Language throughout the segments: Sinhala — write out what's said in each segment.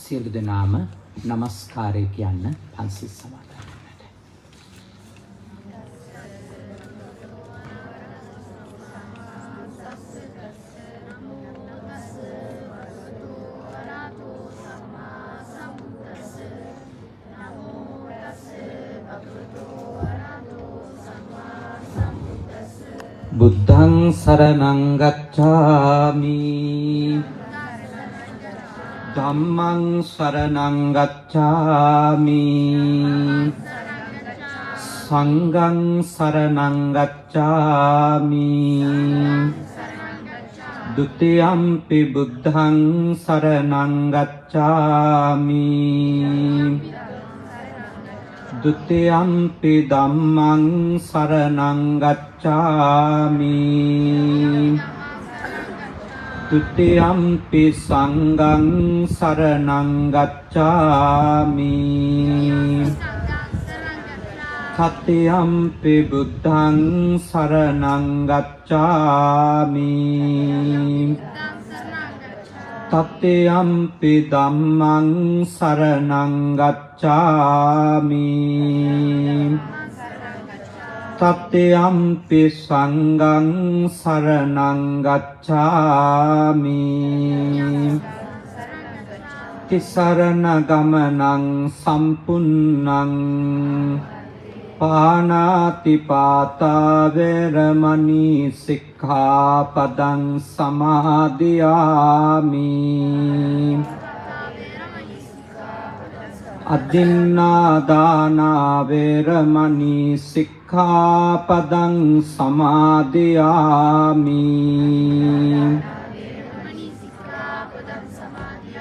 සියලු දෙනාම নমස්කාරය කියන්න පන්සිල් සමාදන් වෙන්නට. බුද්ධං සරණං ගච්ඡාමි ධම්මං සරණං ගච්ඡාමි සංඝං සරණං ගච්ඡාමි ဒုတိယံ පි බුද්ධං සරණං ගච්ඡාමි ဒုတိယံ පි ධම්මං සරණං ගච්ඡාමි ဒုတိယံ පි සංඝං සරණං ගච්ඡාමි တတိယံ පි බුද්ධං සරණං ගච්ඡාමි တတိယံ පි ධම්මං සරණං ගච්ඡාමි တတိယံ පි සංඝං සරණං ගච්ඡාමි တိสรณගමනං සම්පුන්නං පානාති පාතා වේරමණී සික්ඛාපදං සමාදියාමි අදින්නා දාන වේරමණී සික්ඛාපදං සමාදියාමි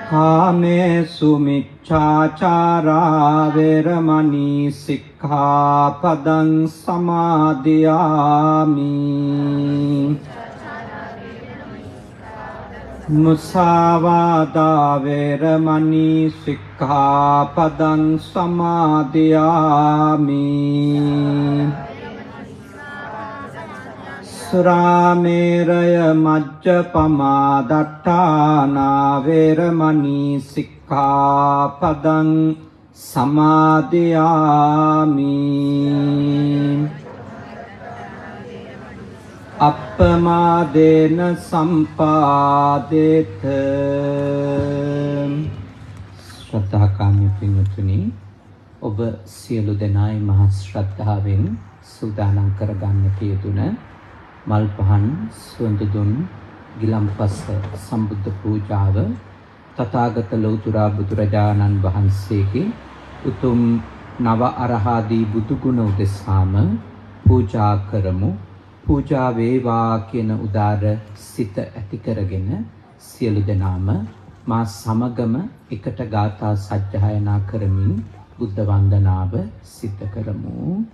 කාමේසු මිච්ඡාචාරා වේරමණී සික්ඛාපදං සමාදියාමි මුසාවාදා වේරමණී සික්ඛාපදං සමාදියාමි සුරාමේරය මජ්ජපමා දට්ඨානා වේරමණී සික්ඛාපදං සමාදියාමි අප්පමාදේන සම්පාදේත ශ්‍රද්ධාකාමී පින්වත්නි ඔබ සියලු දෙනායි මහා ශ්‍රද්ධාවෙන් සූදානම් කරගන්නට යෙදුන මල් පහන් සුවඳ දුන් ගිලම්පස සම්බුද්ධ පූජාව තථාගත ලෞතර බුදුරජාණන් වහන්සේගේ උතුම් නව අරහාදී බුදු ගුණ උදෙසාම පූජා කරමු. පූජා වේවා කියන උදාර සිත ඇති කරගෙන සියලු දෙනාම මා සමගම එකට ගාථා සජ්ජායනා කරමින් බුද්ධ වන්දනාව සිත කරමු.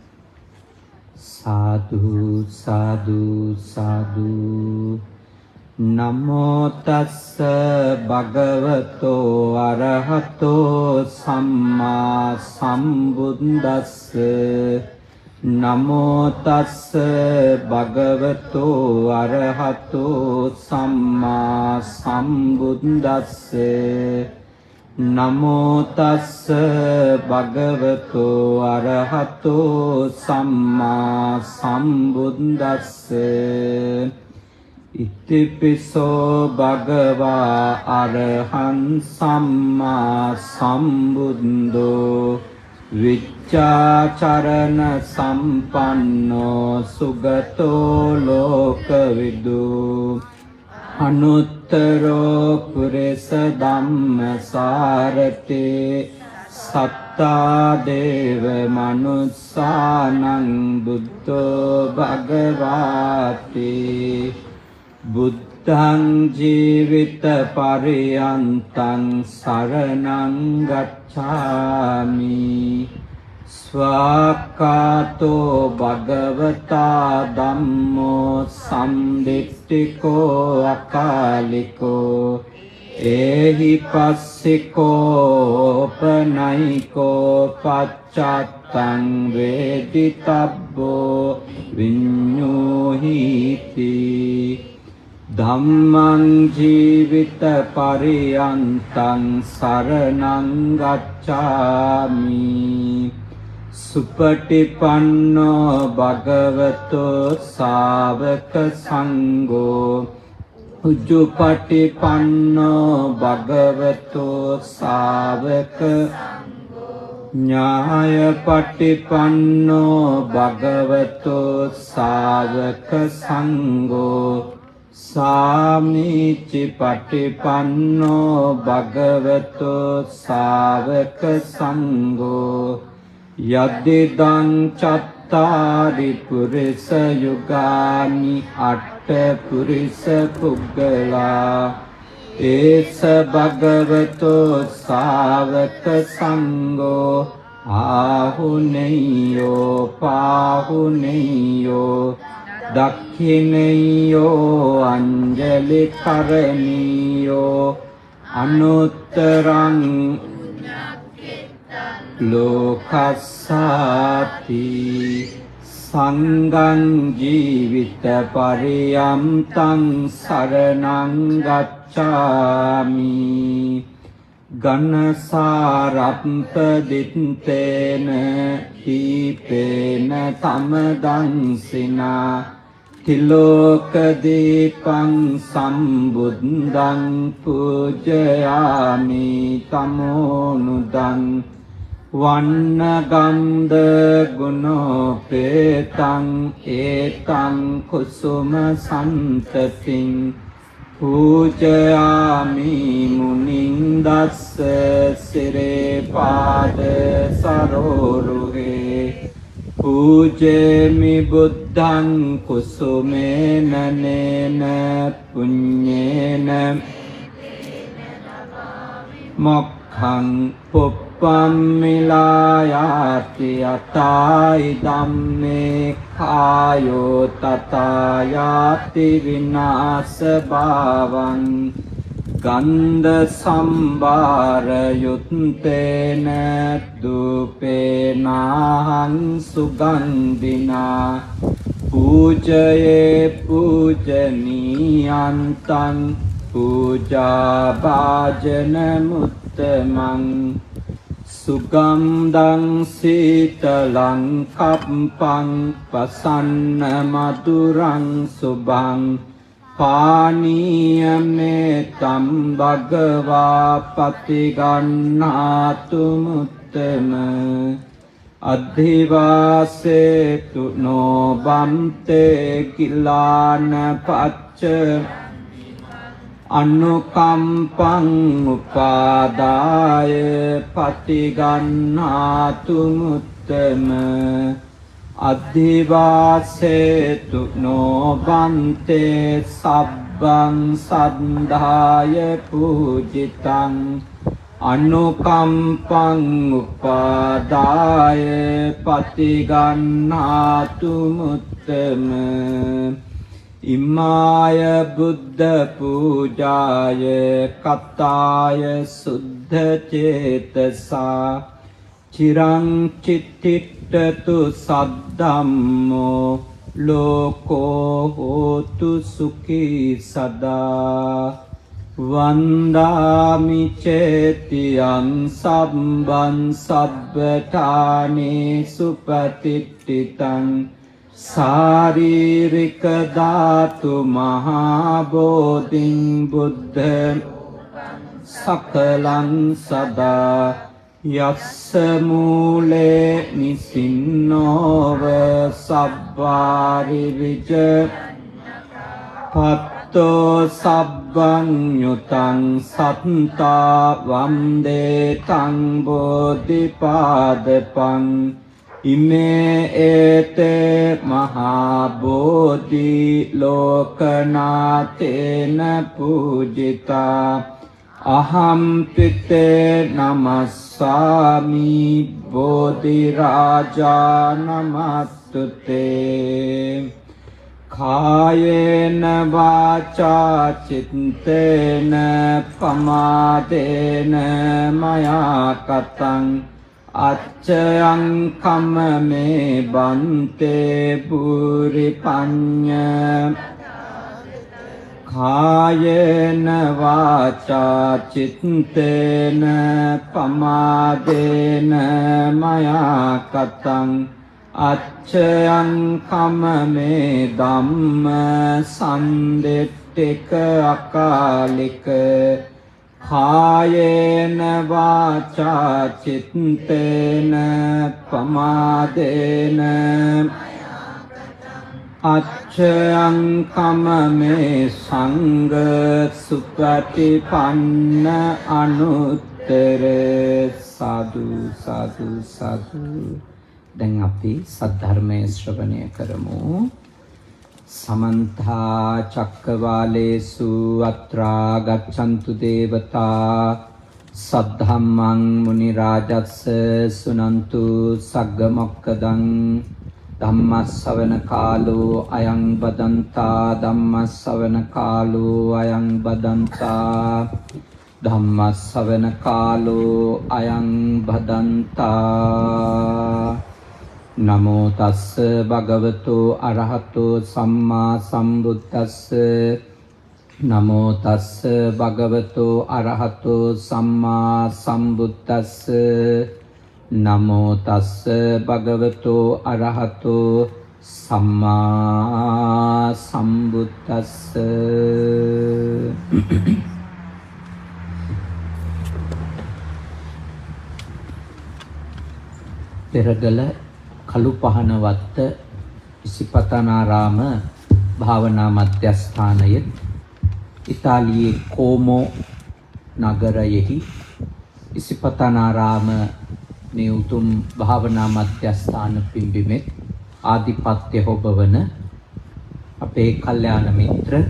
සාදු සාදු සාදු නමෝ තස්ස භගවතෝ අරහතෝ සම්මා සම්බුද්දස්ස නමෝ තස්ස භගවතෝ අරහතෝ සම්මා සම්බුද්දස්ස නමෝ තස්ස භගවතෝ අරහතෝ සම්මා සම්බුද්දස්ස ඉතිපිසෝ භගවා අරහං සම්මා සම්බුද්ධෝ විච්ඡාචරණ සම්පන්නෝ සුගතෝ ලෝකවිදු අනුත්තරෝ පුරිස ධම්මසාරතේ සත්තා දේව මනුස්සානං බුද්ධෝ භගවාති බුද්ධං ජීවිත පරියන්තං සරණං ගච්ඡාමි ස්වාක්ඛාතෝ භගවතා ධම්මෝ සම්දිට්ඨිකෝ අකාලිකෝ ඒහි පස්සිකෝ පනයිකෝ පච්චත්තං වේදිතබ්බෝ විඤ්ඤෝහිති ධම්මං ජීවිත පරියන්තං සරණං ගච්ඡාමි සුපටිපන්නෝ භගවතෝ ශාවක සංඝෝ උජුපටිපන්නෝ භගවතෝ ශාවක ඥායපටිපන්නෝ භගවතෝ ශාවක සංඝෝ සාමීචි පටිපන්නෝ භගවතෝ ශාවක සංඝෝ යද්දිදං චත්තාරි පුරිස යුගානි අට්ඨ පුරිස පුග්ගලා ඒස භගවතෝ ශාවක සංඝෝ ආහුනේයෝ පාහුනේයෝ දක්ඛිනේයෝ අංජලි කරණීයෝ අනුත්තරං ලෝකස්සාති සංඝං ජීවිත පරියම්තං සරණං ගච්ඡාමි ගණසාරප්ප දිත්තේන දීපේන තමදංසිනා තිලෝක දීපං සම්බුද්ධං පූජයාමි තමෝනුදං වන්න ගන්ධ ගුණෝපේතං ඒතං කුසුම සන්තතින් පූජයාමි මුනිං දස්ස සිරේ පාද සරෝරුහේ පූජේමි බුද්ධං කුසුමේන නේන පුඤ්ඤේන මොක්ඛං පුප්පම්මිලායාති අතායි ධම්මේ කායෝ තතායාති විනාශ භාවං ගන්ධ සම්භාර යුත්තේන දුපේනාහං සුගන්ධිනා පූජයේ පූජනීයන්තං පූජා භාජන මුත්තමං සුගන්ධං සීතලං කප්පං පසන්න මధుරං සුභං පානීයමේ තම් භගවා පතිගන්නාතු මුත්තම අධිවාසේතු නොබන්තේ කිලාන පච්ච අනුකම්පං උපාදාය පතිගන්නාතු මුත්තම අධිවාසේතු නොබන්තේ සබ්බං සද්ධාය පූජිතං අනුකම්පං උපාදාය පතිගන්නාතු මුත්තම ඉමාය බුද්ධ පූජාය කතාය සුද්ධ චේතසා චිරං චිත්තිට්ඨතු සද්ධම්මෝ ලෝකෝ හෝතු සුඛී සදා වන්දාමි චේතියං සම්බන් සබ්බඨානේ සුපතිට්ඨිතං සාරීරික ධාතු මහා බෝධින් බුද්ධ සකලං සදා යස්ස මූලේ නිසින්නෝව සබ්බාරි විජ පත්තෝ සබ්බං යුතං සත්තා වන්දේ තං බෝධිපාදපං ඉමේ ඒතේ මහා බෝධි ලෝකනාතේන පූජිතා අහම් පිතේ නමස්සාමි බෝධි රාජා නමස්තුතේ කායේන වාචා චිත්තේන පමාදේන මයා කතං අච්චයං කම්ම මේ බන්තේ පුරි පඤ්ඤ කායේන වාචා චිත්තේන පමාදේන මයා කතං අච්චයං කමමේ ධම්ම සම්දෙට්ඨික අකාලික කායේන වාචා චිත්තේන පමාදේන අච්චයං කමමේ සංඝ සුපටිපන්න අනුත්තර සාදු සාදු සාදු. දැන් අපි සද්ධර්මයේ ශ්‍රවණය කරමු. සමන්ත චක්කවාලේසු අත්‍රා ගච්ඡන්තු දේවතා සද්ධම්මං මුනි රාජස්ස සුනන්තු සග්ග මොක්ඛදං ධම්මස්සවන කාලෝ අයං බදන්තා ධම්මස්සවන කාලෝ අයං බදන්තා ධම්මස්සවන කාලෝ අයං බදන්තා. නමෝ තස්ස භගවතු අරහතෝ සම්මා සම්බුද්දස්ස නමෝ තස්ස භගවතු අරහතෝ සම්මා සම්බුද්දස්ස නමෝ තස්ස භගවතු අරහතෝ සම්මා සම්බුද්දස්ස. පෙරගල කළු පහන වත්ත ඉසිපතනාරාම භාවනා මධ්‍යස්ථානයේ ඉතාලියේ කෝමෝ නගරයෙහි ඉසිපතනාරාම මේ උතුම් භාවනා මධ්‍යස්ථාන පිම්බිමේ ආධිපත්‍ය හොබවන අපේ කල්යාණ මිත්‍ර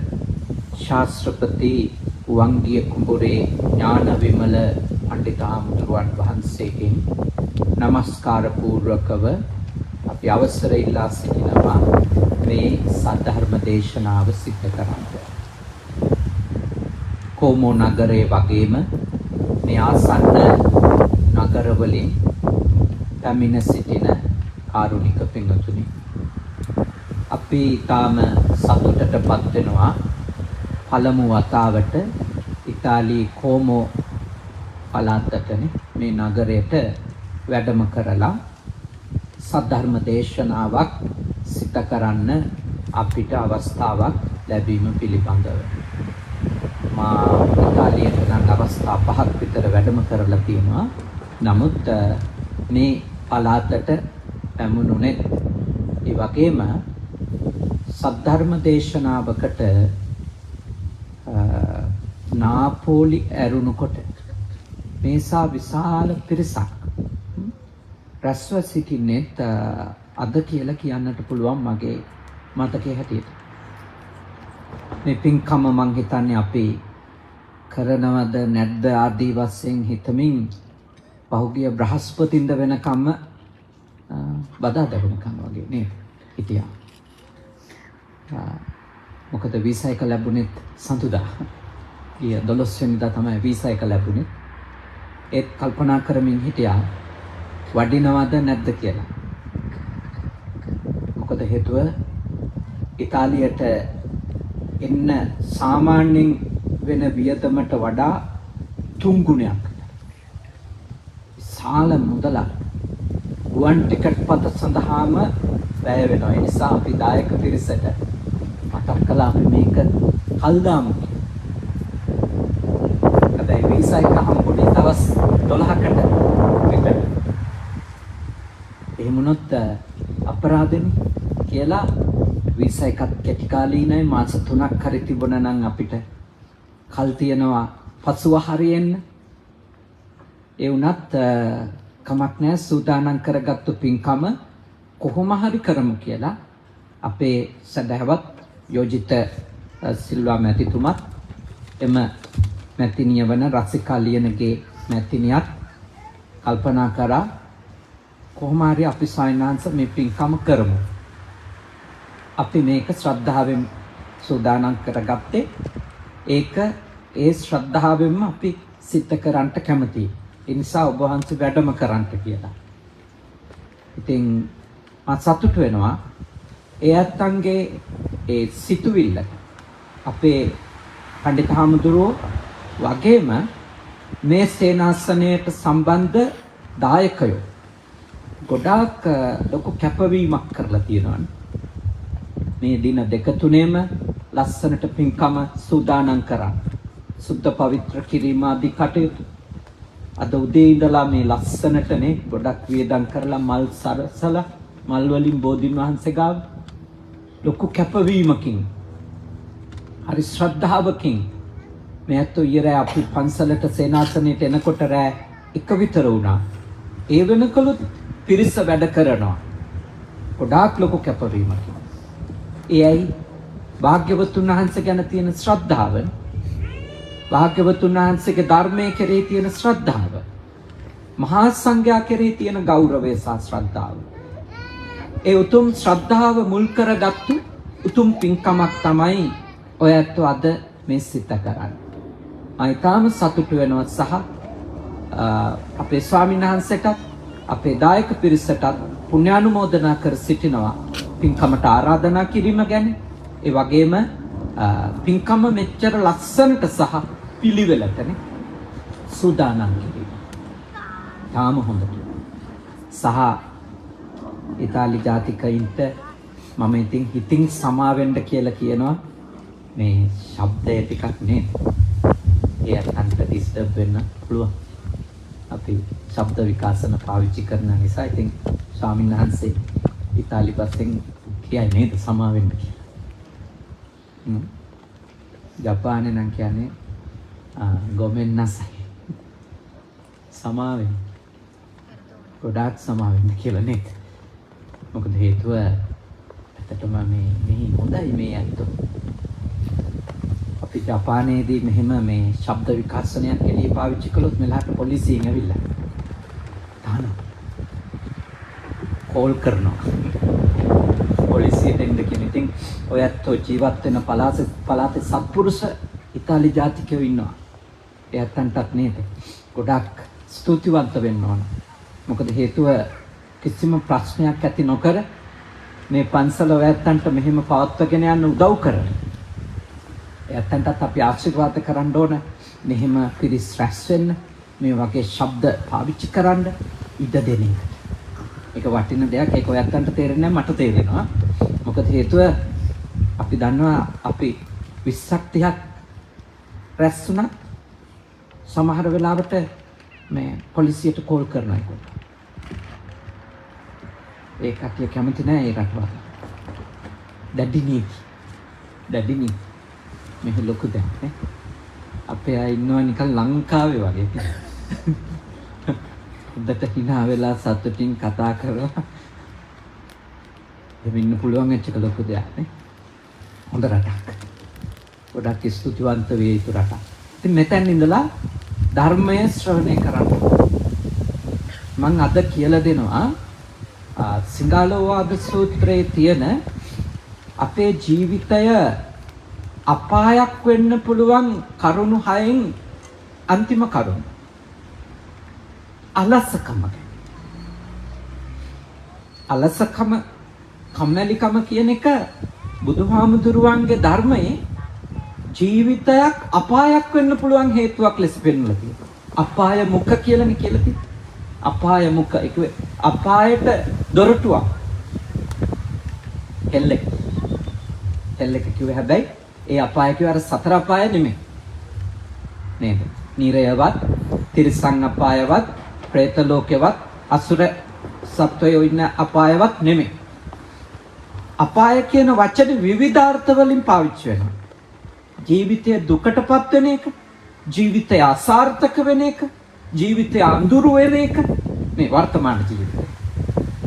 ශාස්ත්‍රපති වංගිය කුඹුරේ ඥාන විමල පණ්ඩිතාමුදුරුවන් වහන්සේගෙන් නමස්කාර පූර්වකව අපි අවසර ඉල්ලා සිටිනවා මේ සද්ධර්ම දේශනාව සිද්ධ කරන්න. කොමෝ නගරයේ වගේම මේ ආසන්න නගරවලින් පැමිණ සිටින කාරුණික පින්වතුනි, අපි තාම සතුටටපත් වෙනවා පළමු වතාවට ඉතාලියේ කොමෝ පළාතටනේ මේ නගරයට වැඩම කරලා සද්ධර්ම දේශනාවක් සිත කරන්න අපිට අවස්ථාවක් ලැබීම පිළිබඳව මා ඉතාලියට නම් අවස්ථා 5ක් විතර වැඩම කරලා තියෙනවා. නමුත් මේ පළාතට පැමුණුනේ ඒ වගේම සද්ධර්ම දේශනාවකට නාපෝලි ඇරුණුකොට මේසා විශාල පිරිසක් රැස්ව සිටින්නේත් අද කියලා කියන්නට පුළුවන් මගේ මතකයේ හැටියට. මේ පින්කම මං හිතන්නේ අපි කරනවද නැද්ද ආදී වශයෙන් හිතමින් පහුගිය බ්‍රහස්පතින්ද වෙනකම්ම බදාදා වෙනකම් වගේ නේ හිටියා. මොකද වීසා එක ලැබුණෙත් සඳුදා. ගිය 12 වෙනිදා තමයි වීසා එක ලැබුණේ. ඒත් කල්පනා කරමින් හිටියා වඩිනවද නැද්ද කියලා. මොකද හේතුව ඉතාලියට එන්න සාමාන්‍යයෙන් වෙන වියදමට වඩා 3 ගුණයක් විශාල මුදලක් ගුවන් ටිකට් පත සඳහාම වැය වෙනවා. ඒ නිසා අපි දායක පිරිසට මතක් කළා අපි මේක කල් දාමු. හැබැයි වීසා එක හම්බුනේ දවස් 12කට විතර. එහෙම වුණොත් අපරාධෙනේ කියලා වීසා එකත් කෙටි කාලීනයි මාස 3ක් හරි තිබුණා නම් අපිට කල් තියනවා පසුව හරියෙන්න. ඒ වුණත් කමක් නැහැ, සූදානම් කරගත්තු පින්කම කොහොම හරි කරමු කියලා අපේ සදහවත් යෝජිත සිල්වා මැතිතුමත් එම මැතිනිය වන රසිකා ලියනගේ මැතිනියත් කල්පනා කරා කොහොම හරි අපි සායනාංශ මේ පින්කම කරමු. අපි මේක ශ්‍රද්ධාවෙන් සූදානම් කරගත්තේ. ඒක ඒ ශ්‍රද්ධාවෙන්ම අපි සිත කරන්ට කැමතියි. ඒ නිසා ඔබ වහන්සේ වැඩම කරන්ට කියලා. ඉතින් මම සතුටු වෙනවා ඒ අත්ංගේ ඒ සිතුවිල්ල අපේ පඬිත හාමුදුරුවෝ වගේම මේ සේනාසනයට සම්බන්ධ දායකයෝ ගොඩාක් ලොකු කැපවීමක් කරලා තියෙනවා. මේ දින දෙක තුනේම ලස්සනට පින්කම සූදානම් කරා. සුද්ධ පවිත්‍ර කිරීම ආදී කටයුතු. අද උදේ ඉඳලා මේ ලස්සනටනේ ගොඩක් වියදම් කරලා මල් සරසලා මල් වලින් බෝධින් වහන්සේ ගාව ලොකු කැපවීමකින් හරි ශ්‍රද්ධාවකින් මේ අතෝ ඊරෑ අපි පන්සලට සේනාසනයට එනකොට රෑ එක විතර වුණා. ඒ වෙනකලුත් පිරිස වැඩ කරනවා. ගොඩාක් ලොකු කැපවීමකින්. එයයි භාග්‍යවතුන් වහන්සේ ගැන තියෙන ශ්‍රද්ධාව, භාග්‍යවතුන් වහන්සේගේ ධර්මයේ කෙරෙහි තියෙන ශ්‍රද්ධාව, මහා සංඝයා කෙරෙහි තියෙන ගෞරවය සහ ශ්‍රද්ධාව. ඒ උතුම් ශ්‍රද්ධාව මුල් කරගත්තු උතුම් පින්කමක් තමයි ඔය ඇත්තෝ අද මේ සිත කරන්නේ. මම ඊටාම සතුටු වෙනවා සහ අපේ ස්වාමීන් වහන්සේටත් අපේ දායක පිරිසටත් පුණ්‍යානුමෝදනා කර සිටිනවා පින්කමට ආරාධනා කිරීම ගැන. ඒ වගේම පින්කම මෙච්චර ලස්සනට සහ පිළිවෙලටනේ සූදානම් කිරීම. තාම හොඳට. සහ ඉතාලි ජාතිකයින්ට මම ඉතින් හිතින් සමාවෙන්න කියලා කියනවා. මේ ශබ්දය ටිකක් නේ. ඒ අතන්ට ඩිස්ටර්බ් වෙන්න පුළුවන්. අපි ශබ්ද විකාශන පාවිච්චි කරන නිසා ඉතින් ස්වාමීන් වහන්සේ ඉතාලි පස්සෙන් කියයි නේද සමාවෙන්න කියලා. ජපානේ නම් කියන්නේ ගොමෙන්නසයි. සමාවෙන්න. ගොඩාක් සමාවෙන්න කියලා නේද? මොකද හේතුව ඇත්තටම මේ හොඳයි මේ අතෝ. අපි ජපානයේදී මෙහෙම මේ ශබ්ද විකාශනයක් එළිය පාවිච්චි කළොත් මෙලහට පොලිසියෙන් ඇවිල්ලා තානවා. කෝල් කරනවා. පොලිසියට එන්න කියන ඉතින් ඔය අතෝ ජීවත් වෙන පළාතේ සත්පුරුෂ ඉතාලි ජාතිකයෝ ඉන්නවා. ඒ අතන්ටත් නේද? ගොඩක් ස්තුතිවන්ත වෙන්න ඕන. මොකද හේතුව කිසිම ප්‍රශ්නයක් ඇති නොකර මේ පන්සල ඔය අතන්ට මෙහෙම පවත්වාගෙන යන්න උදව් කරන. ඒ අතන්ටත් අපි ආශිර්වාද කරන්න ඕන. මෙහෙම පිරිස් රැස් වෙන්න, මේ වගේ ශබ්ද පාවිච්චි කරන්න ඉඩ දෙන එක. ඒක වටින දෙයක්. ඒක ඔය අතන්ට තේරෙන්නේ නැහැ, මට තේරෙනවා. මොකද හේතුව අපි දන්නවා අපි 20ක් 30ක් රැස් වුණා සමහර වෙලාවට මේ පොලිසියට කෝල් කරනවා ඒකට. ඒ කට්ටිය කැමති නැහැ ඒ රටවල. දැඩි නීති. මෙහෙ ලොකු දෙයක් නේ. අපේ අය ඉන්නවා නිකන් ලංකාවේ වගේ. හොඳට hina වෙලා සතුටින් කතා කරලා දෙමින්න පුළුවන් එක ලොකු දෙයක් නේ. හොඳ රටක්. ගොඩක් ස්තුතිවන්ත වේ යුතු රටක්. ඉතින් මෙතෙන් ඉඳලා ධර්මය ශ්‍රවණය කරන්න. මම අද කියලා දෙනවා සිංහලෝවාද සූත්‍රයේ තියෙන අපේ ජීවිතය අපායක් වෙන්න පුළුවන් කරුණු 6න් අන්තිම කරුණ. අලසකම කම්මැලිකම කියන එක බුදුහාමුදුරුවන්ගේ ධර්මයේ ජීවිතයක් අපායක් වෙන්න පුළුවන් හේතුවක් ලෙස පෙන්වලා තියෙනවා. අපාය මුඛ කියලානේ කියලා තියෙන්නේ. අපාය මුඛ ඒකේ අපායට දොරටුවක්. එල්ලෙක් කිව්වේ හැබැයි ඒ අපාය කිව්ව අර සතර අපාය නෙමෙයි. නේද? නිරයවත්, තිරිසන් අපායවත්, പ്രേත ලෝකෙවත්, අසුර සත්වයෝ ඉන්න අපායවත් නෙමෙයි. අපාය කියන වචනේ විවිධාර්ථ වලින් පාවිච්චි වෙනවා. ජීවිතය දුකටපත් වෙන එක, ජීවිතය අසාර්ථක වෙන එක, ජීවිතය අඳුරු වෙන එක, මේ වර්තමාන ජීවිතය.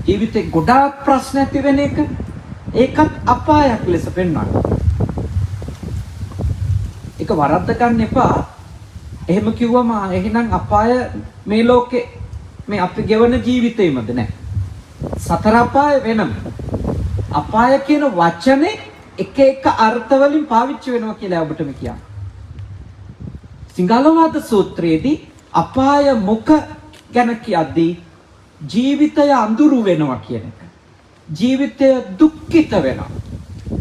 ජීවිතේ ගොඩාක් ප්‍රශ්න ඇති වෙන එක, ඒකත් අපායක් ලෙස පෙන්වනවා. ඒක වරද්ද ගන්න එපා. එහෙම කිව්වම එහෙනම් අපාය මේ ලෝකේ මේ අපි ගෙවන ජීවිතේමද නැහැ. සතර අපාය වෙනම. අපාය කියන වචනේ එක එක අර්ථ වලින් පාවිච්චි වෙනවා කියලා ඔබට මේ කියන්නේ. සිංහලවාද සූත්‍රයේදී අපාය මුඛ ගැන කියද්දී ජීවිතය අඳුරු වෙනවා කියන එක. ජීවිතය දුක්ඛිත වෙනවා.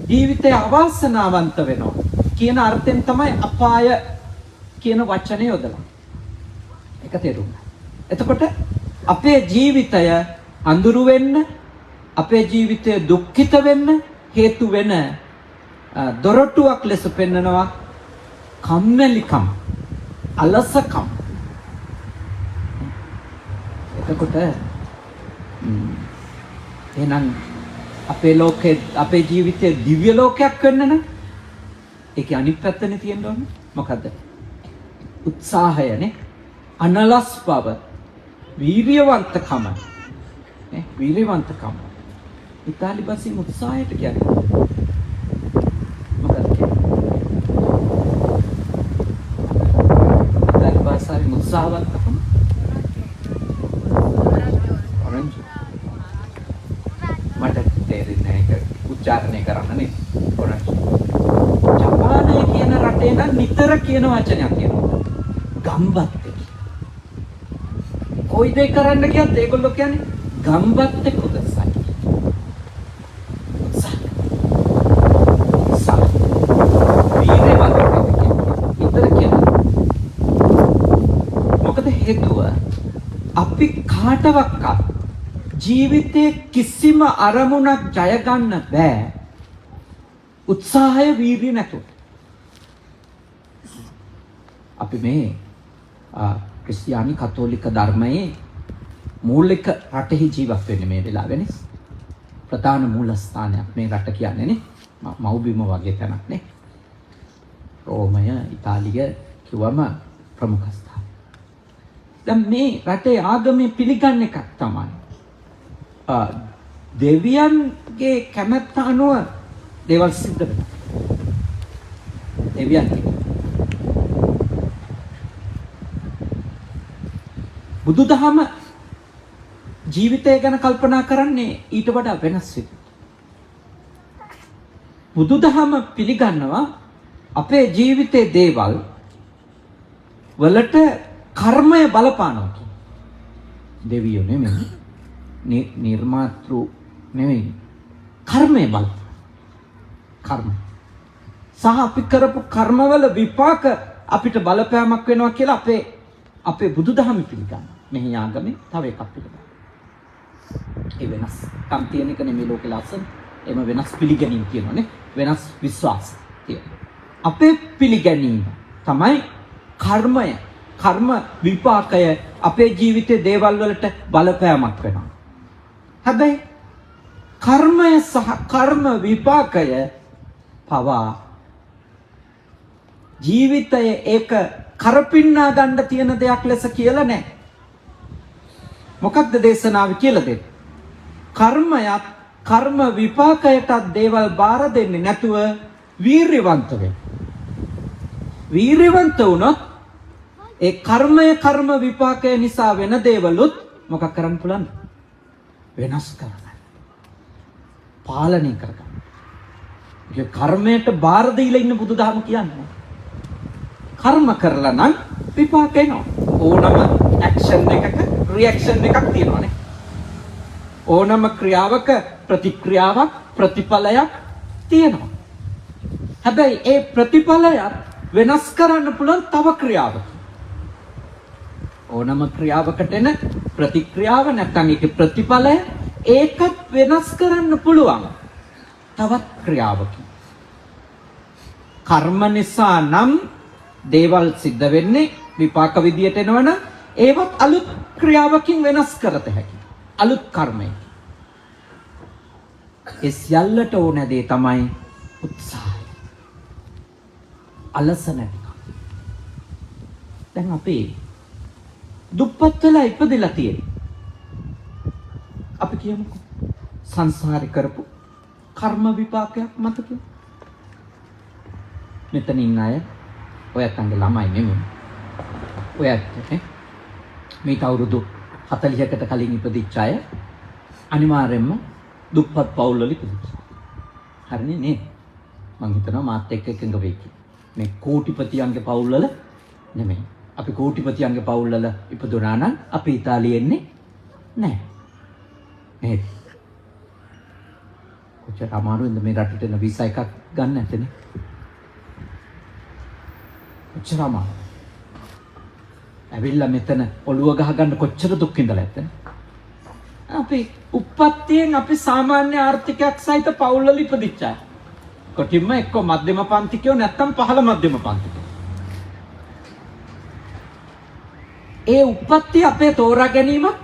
ජීවිතය අවාසනාවන්ත වෙනවා කියන අර්ථයෙන් තමයි අපාය කියන වචනේ යොදලා. ඒක තේරුම් ගන්න. එතකොට අපේ ජීවිතය අඳුරු වෙන්න, අපේ ජීවිතය දුක්ඛිත වෙන්න හේතු වෙන දොරටුවක් ලෙස පෙන්නනවා කම්මැලිකම, අලසකම. එතකොට එහෙනම් අපේ ලෝකේ අපේ ජීවිතයේ දිව්‍ය ලෝකයක් වෙන්න නම් ඒකේ අනිත් පැත්තනේ තියෙන්න ඕනේ. මොකද්ද? උත්සාහයනේ, අනලස් බව, වීර්යවන්තකම. නේ? වීර්යවන්තකම. ඉතාලි භාෂෙන් උත්සාහයට කියන්නේ මොකක්ද කියන්නේ? ඉතාලි භාෂාවෙන් උත්සාහවන්තකම මට තේරෙන්නේ නැහැ ඒක උච්චාරණය කරන්න නේ. ජපානය කියන රටේ නම් නිතර කියන වචනයක් තියෙනවා. ගම්බත්තේ. කොයි දෙයක් කරන්න කියත් ඒගොල්ලෝ කියන්නේ ගම්බත්තේ කුදසයි. මොකද හේතුව අපි කාටවත් ජීවිතේ කිසිම අරමුණක් ජය ගන්න බෑ උත්සාහය වීර්ය නැතුව. අපි මේ ක්‍රිස්තියානි කතෝලික ධර්මයේ මූලික රටෙහි ජීවත් වෙන්නේ මේ වෙලාවේනේ. ප්‍රධාන මූලස්ථානයක් මේ රට කියන්නේ නේ. මව්බිම වගේ තැනක් නේ. රෝමය, ඉතාලිය කිව්වම ප්‍රමුඛ ස්ථාන. දැන් මේ රටේ ආගමේ පිළිගන්න එකක් තමයි දෙවියන්ගේ කැමැත්ත අනුව දේවල් සිද්ධ වෙනවා. දෙවියන්ගේ බුදුදහම ජීවිතය ගැන කල්පනා කරන්නේ ඊට වඩා වෙනස් විදිහට. බුදුදහම පිළිගන්නවා අපේ ජීවිතයේ දේවල් වලට කර්මය බලපානවා කියන. දෙවියෝ නෙමෙයි. නිර්මාතෘ නෙමෙයි. කර්මය බලපාන. කර්ම. සහ අපි කරපු කර්මවල විපාක අපිට බලපෑමක් වෙනවා කියලා අපේ බුදුදහම පිළිගන්නවා. මෙහි ආගමේ තව එකක් පිළිගන්නවා. ඒ වෙනස්. කම් තියෙන එක නෙමෙයි ලෝකේ ලස්සන. එම වෙනස් පිළිගැනීම් කියනවානේ. වෙනස් විශ්වාස තියෙනවා. අපේ පිළිගැනීම තමයි කර්මය. කර්ම විපාකය අපේ ජීවිතයේ දේවල් වලට බලපෑමක් වෙනවා. හැබැයි කර්මය සහ කර්ම විපාකය පවා ජීවිතයේ ඒක කරපින්නා ගන්න තියෙන දෙයක් ලෙස කියලා නැහැ. මොකක්ද දේශනාව කියලා දෙන්නේ? කර්මයක් කර්ම විපාකයටත් දේවල් බාර දෙන්නේ නැතුව වීර්යවන්ත වෙන්න. වීර්යවන්ත වුණොත් ඒ කර්මය කර්ම විපාකය නිසා වෙන දේවලුත් මොකක් කරන්න පුළුවන්ද? වෙනස් කරගන්න. පාලනය කරගන්න. ඒ කර්මයට බාර දීලා ඉන්න බුදුදහම කියන්නේ. කර්ම කරලා නම් විපාක එනවා. ඕනම ඇක්ෂන් එකක රියැක්ෂන් එකක් තියෙනවානේ. ඕනම ක්‍රියාවක ප්‍රතික්‍රියාවක් ප්‍රතිඵලයක් තියෙනවා. හැබැයි ඒ ප්‍රතිඵලයත් වෙනස් කරන්න පුළුවන් තව ක්‍රියාවක. ඕනම ක්‍රියාවකට එන ප්‍රතික්‍රියාව නැත්නම් ඒකේ ප්‍රතිඵලය ඒකත් වෙනස් කරන්න පුළුවන් තවත් ක්‍රියාවකින්. කර්ම නිසා නම් දේවල් සිද්ධ වෙන්නේ විපාක විදියට එනවනම් ඒවත් අලුත් ක්‍රියාවකින් වෙනස් කරත හැකියි. අලුත් කර්මයකින්. ඒ සියල්ලට ඕන දේ තමයි උත්සාහය. අලස නැතිකම. දැන් අපි දුප්පත් වෙලා ඉපදෙලා තියෙන්නේ. අපි කියමුකෝ සංසාරේ කරපු කර්ම විපාකයක් මත කියලා. මෙතන ඉන්න අය ඔයත් අංග ළමයි නෙමෙයි. ඔයත් මේ අවුරුදු 40කට කලින් ඉපදිච්ච අය අනිවාර්යයෙන්ම දුප්පත් පවුල් වල ඉපදිච්චා. හරිනේ නේද? මම හිතනවා මාත් එක්ක එකඟ වෙයි කියලා. මේ කෝටිපතියන්ගේ පවුල් වල නෙමෙයි. අපි කෝටිපතියන්ගේ පවුල් වල ඉපදුනා නම් අපි ඉතාලියේ එන්නේ නැහැ. නේද? කොච්චර අමාරුද මේ රටට එන වීසා එකක් ගන්න නැතනේ. කොච්චරම ඇවිල්ලා මෙතන ඔළුව ගහ ගන්න කොච්චර දුක් විඳලා නැත්නම් අපි උප්පත්තියෙන් අපි සාමාන්‍ය ආර්ථිකයක් සහිත පවුල් වල ඉපදිච්ච අය. කොටින්ම එක්ක මධ්‍යම පන්තිකයෝ නැත්නම් පහළ මධ්‍යම පන්තිකයෝ. ඒ උප්පත්තිය අපේ තෝරා ගැනීමක්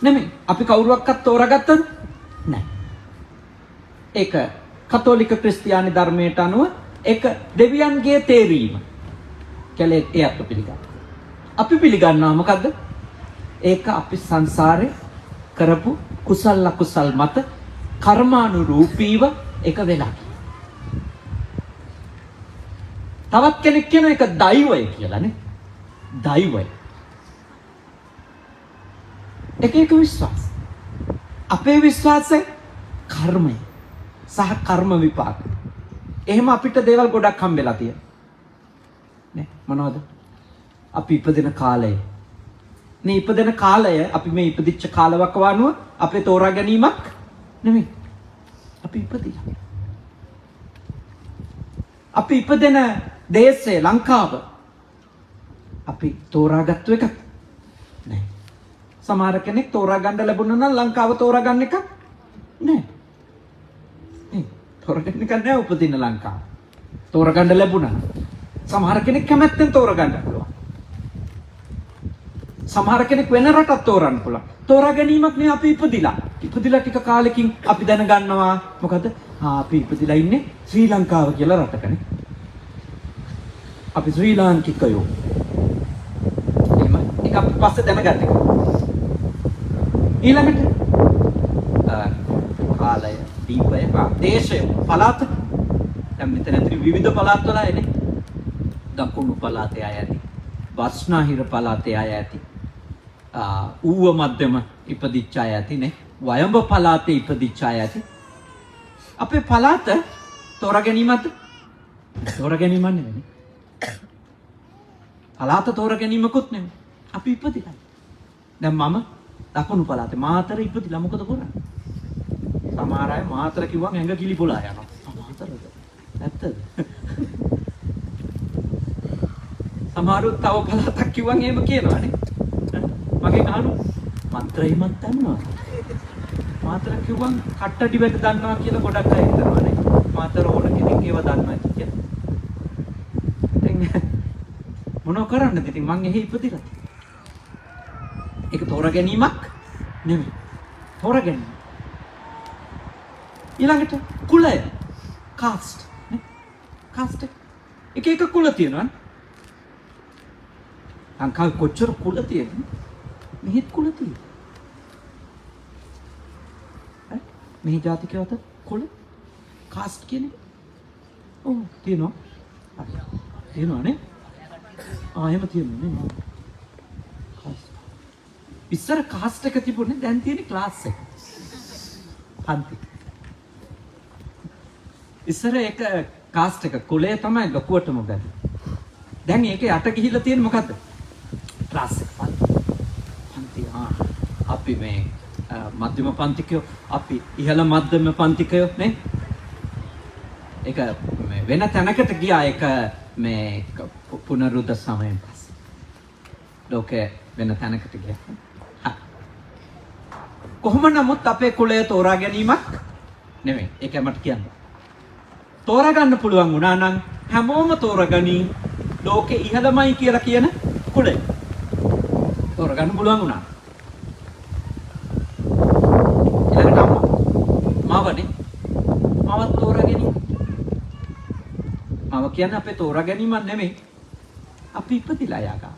නෙමෙයි. අපි කවුරුවක්වත් තෝරාගත්තද? නැහැ. ඒක කතෝලික ක්‍රිස්තියානි ධර්මයට අනුව ඒක දෙවියන්ගේ තේරීම. කැලේ එයත් පිළිගන්න. අපි පිළිගන්නවා මොකද්ද? ඒක අපි සංසාරේ කරපු කුසල අකුසල් මත කර්මානුරූපීව එක වෙලා. තවත් කෙනෙක් කියන එක දෛවය කියලා නේ. දෛවය. එක විශ්වාස. අපේ විශ්වාසය කර්මය සහ කර්ම විපාක. එහෙම අපිට දේවල් ගොඩක් හම්බෙලා තියෙනවා. නේ මොනවද? අපි ඉපදෙන කාලය. මේ ඉපදෙන කාලය අපි මේ ඉපදිච්ච කාලවකවානුව අපේ තෝරා ගැනීමක් නෙමෙයි. අපි ඉපදිලා. අපි ඉපදෙන දේශය ලංකාව අපි තෝරාගත්තු එකක් නෑ. සමහර කෙනෙක් තෝරා ගන්න ලැබුණා නම් ලංකාව තෝරා ගන්න එකක් නෑ. තෝරා ගන්න එක නෑ උපදින ලංකාව. තෝරා ගන්න ලැබුණා. සමහර කෙනෙක් කැමැත්තෙන් තෝරා ගන්න පුළුවන්. සමහර කෙනෙක් වෙන රටක් තෝරන්න පුළුවන්. තෝරා ගැනීමක් නේ අපි ඉපදිලා. ඉපදිලා ටික කාලෙකින් අපි දැනගන්නවා මොකද? අපි ඉපදිලා ඉන්නේ ශ්‍රී ලංකාව කියලා රටකනේ. අපි ශ්‍රී ලාංකිකයෝ. එහෙම ඒක අපි පස්සේ දැනගන්න. ඊළඟට කාලය, දීපය, දේශය, පළාත. දැන් මෙතන විවිධ පළාත් වල එනේ. දකුණු පළාතේ අය ඇති. බස්නාහිර පළාතේ අය ඇති. ඌව මධ්‍යම ඉපදිච්ච අය ඇතිනේ. වයඹ පළාතේ ඉපදිච්ච අය ඇති. අපේ පළාත තෝරා ගැනීමත් තෝරා ගැනීමක් නෙවෙයි. පළාත තෝරා ගැනීමකුත් නෙවෙයි. අපි ඉපදිලා. දැන් මම දකුණු පළාතේ මාතර ඉපදිලා මොකද කරන්නේ? සමහර අය මාතර කිව්වම ඇඟ කිලිපොලා යනවා. මාතරද? ඇත්තද? සමහරු තව පළාතක් කිව්වම එහෙම කියනවානේ. මගෙන් අහනවා මන්ත්‍රයමත් දන්නවා. මාතර කිව්වම කට්ටඩි වැට දන්නවා කියලා ගොඩක් අය හිතනවානේ. මාතර ඕන කෙනෙක් ඒව දන්නවා කියලා. දැන් මොනව කරන්නද ඉතින් මං එහෙ ඉපදිලා. ඒක තෝරා ගැනීමක් නෙමෙයි. තෝරා ගැනීම. ඊළඟට කුලය. කාස්ට් නේ. කාස්ට් එක එක කුල තියෙනවා. ලංකාවේ කොච්චර කුල තියෙනවද? මෙහෙත් කුල තියෙනවා. මෙහි ජාතිකයවත කුල කාස්ට් කියන්නේ. ඔව් තියෙනවා. තියෙනවානේ. එහෙම තියෙනවා නේ. කාස්ට්. ඉස්සර කාස්ට් එක තිබුණේ දැන් තියෙන්නේ ක්ලාස් එක. පන්ති. ඉස්සර එක කාස්ට් එක කුලය තමයි ලොකුවටම බැලුවේ. දැන් ඒක යට ගිහිල්ලා තියෙන්නේ මොකද්ද? ක්ලාස් එක පන්ති. අපි මේ මධ්‍යම පන්තිකයෝ අපි ඉහළ මධ්‍යම පන්තිකයෝ නේ. ඒක මේ වෙන තැනකට ගියා ඒක මේ පුනරුද්ධ සමයෙන් පස්සේ. ලෝකේ වෙන තැනකට ගියා. කොහොම නමුත් අපේ කුලය තෝරා ගැනීමක් නෙමෙයි. ඒක මට කියන්න. තෝරා ගන්න පුළුවන් වුණා නම් හැමෝම තෝරගනි ලෝකේ ඉහළමයි කියලා කියන කුලය. තෝරා ගන්න පුළුවන් වුණා. මවනේ මවත් තෝරා ගැනීම. මව කියන්නේ අපේ තෝරා ගැනීමක් නෙමෙයි. අපි ඉපදිලා යගා.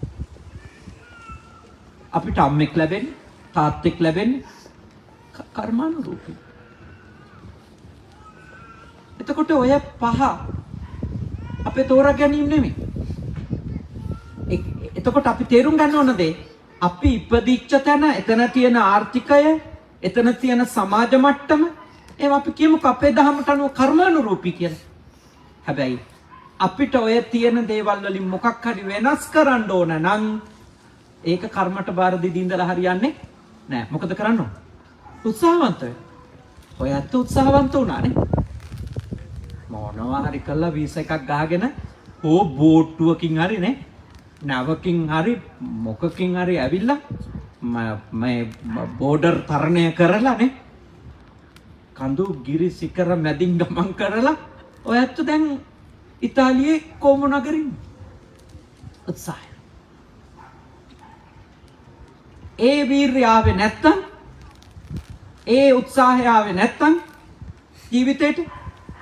අපිට අම්මෙක් ලැබෙන්නේ, තාත්තෙක් ලැබෙන්නේ කර්මානුරූපී. එතකොට ඔය පහ අපේ තෝරා ගැනීම නෙමෙයි. එතකොට අපි තේරුම් ගන්න ඕන දේ අපි ඉපදිච්ච තැන, එතන තියෙන ආර්ථිකය, එතන තියෙන සමාජ මට්ටම ඒවා අපි කියමුකෝ අපේ දහමට අනුව කර්මානුරූපී කියලා. හැබැයි අපිට ඔය තියෙන දේවල් වලින් මොකක් හරි වෙනස් කරන්න ඕන නම් ඒක කර්මට බාර දීදී ඉඳලා හරියන්නේ නෑ. මොකද කරන්න ඕන? උත්සාහවන්ත වෙන්න. ඔයත් උත්සාහවන්ත වුණානේ. මොනවා හරි කළා වීසා එකක් ගහගෙන ඕ බෝට්ටුවකින් හරි නේ නැවකින් හරි මොකකින් හරි ඇවිල්ලා මේ බෝඩර් තරණය කරලා නේ කඳු ගිරි සිකර මැදින් ගමන් කරලා ඔය ඇත්ත දැන් ඉතාලියේ කොමු නගරින් උත්සාහය ඒ වීර්යය ආවේ නැත්තම් ඒ උත්සාහය ආවේ නැත්තම් ජීවිතේට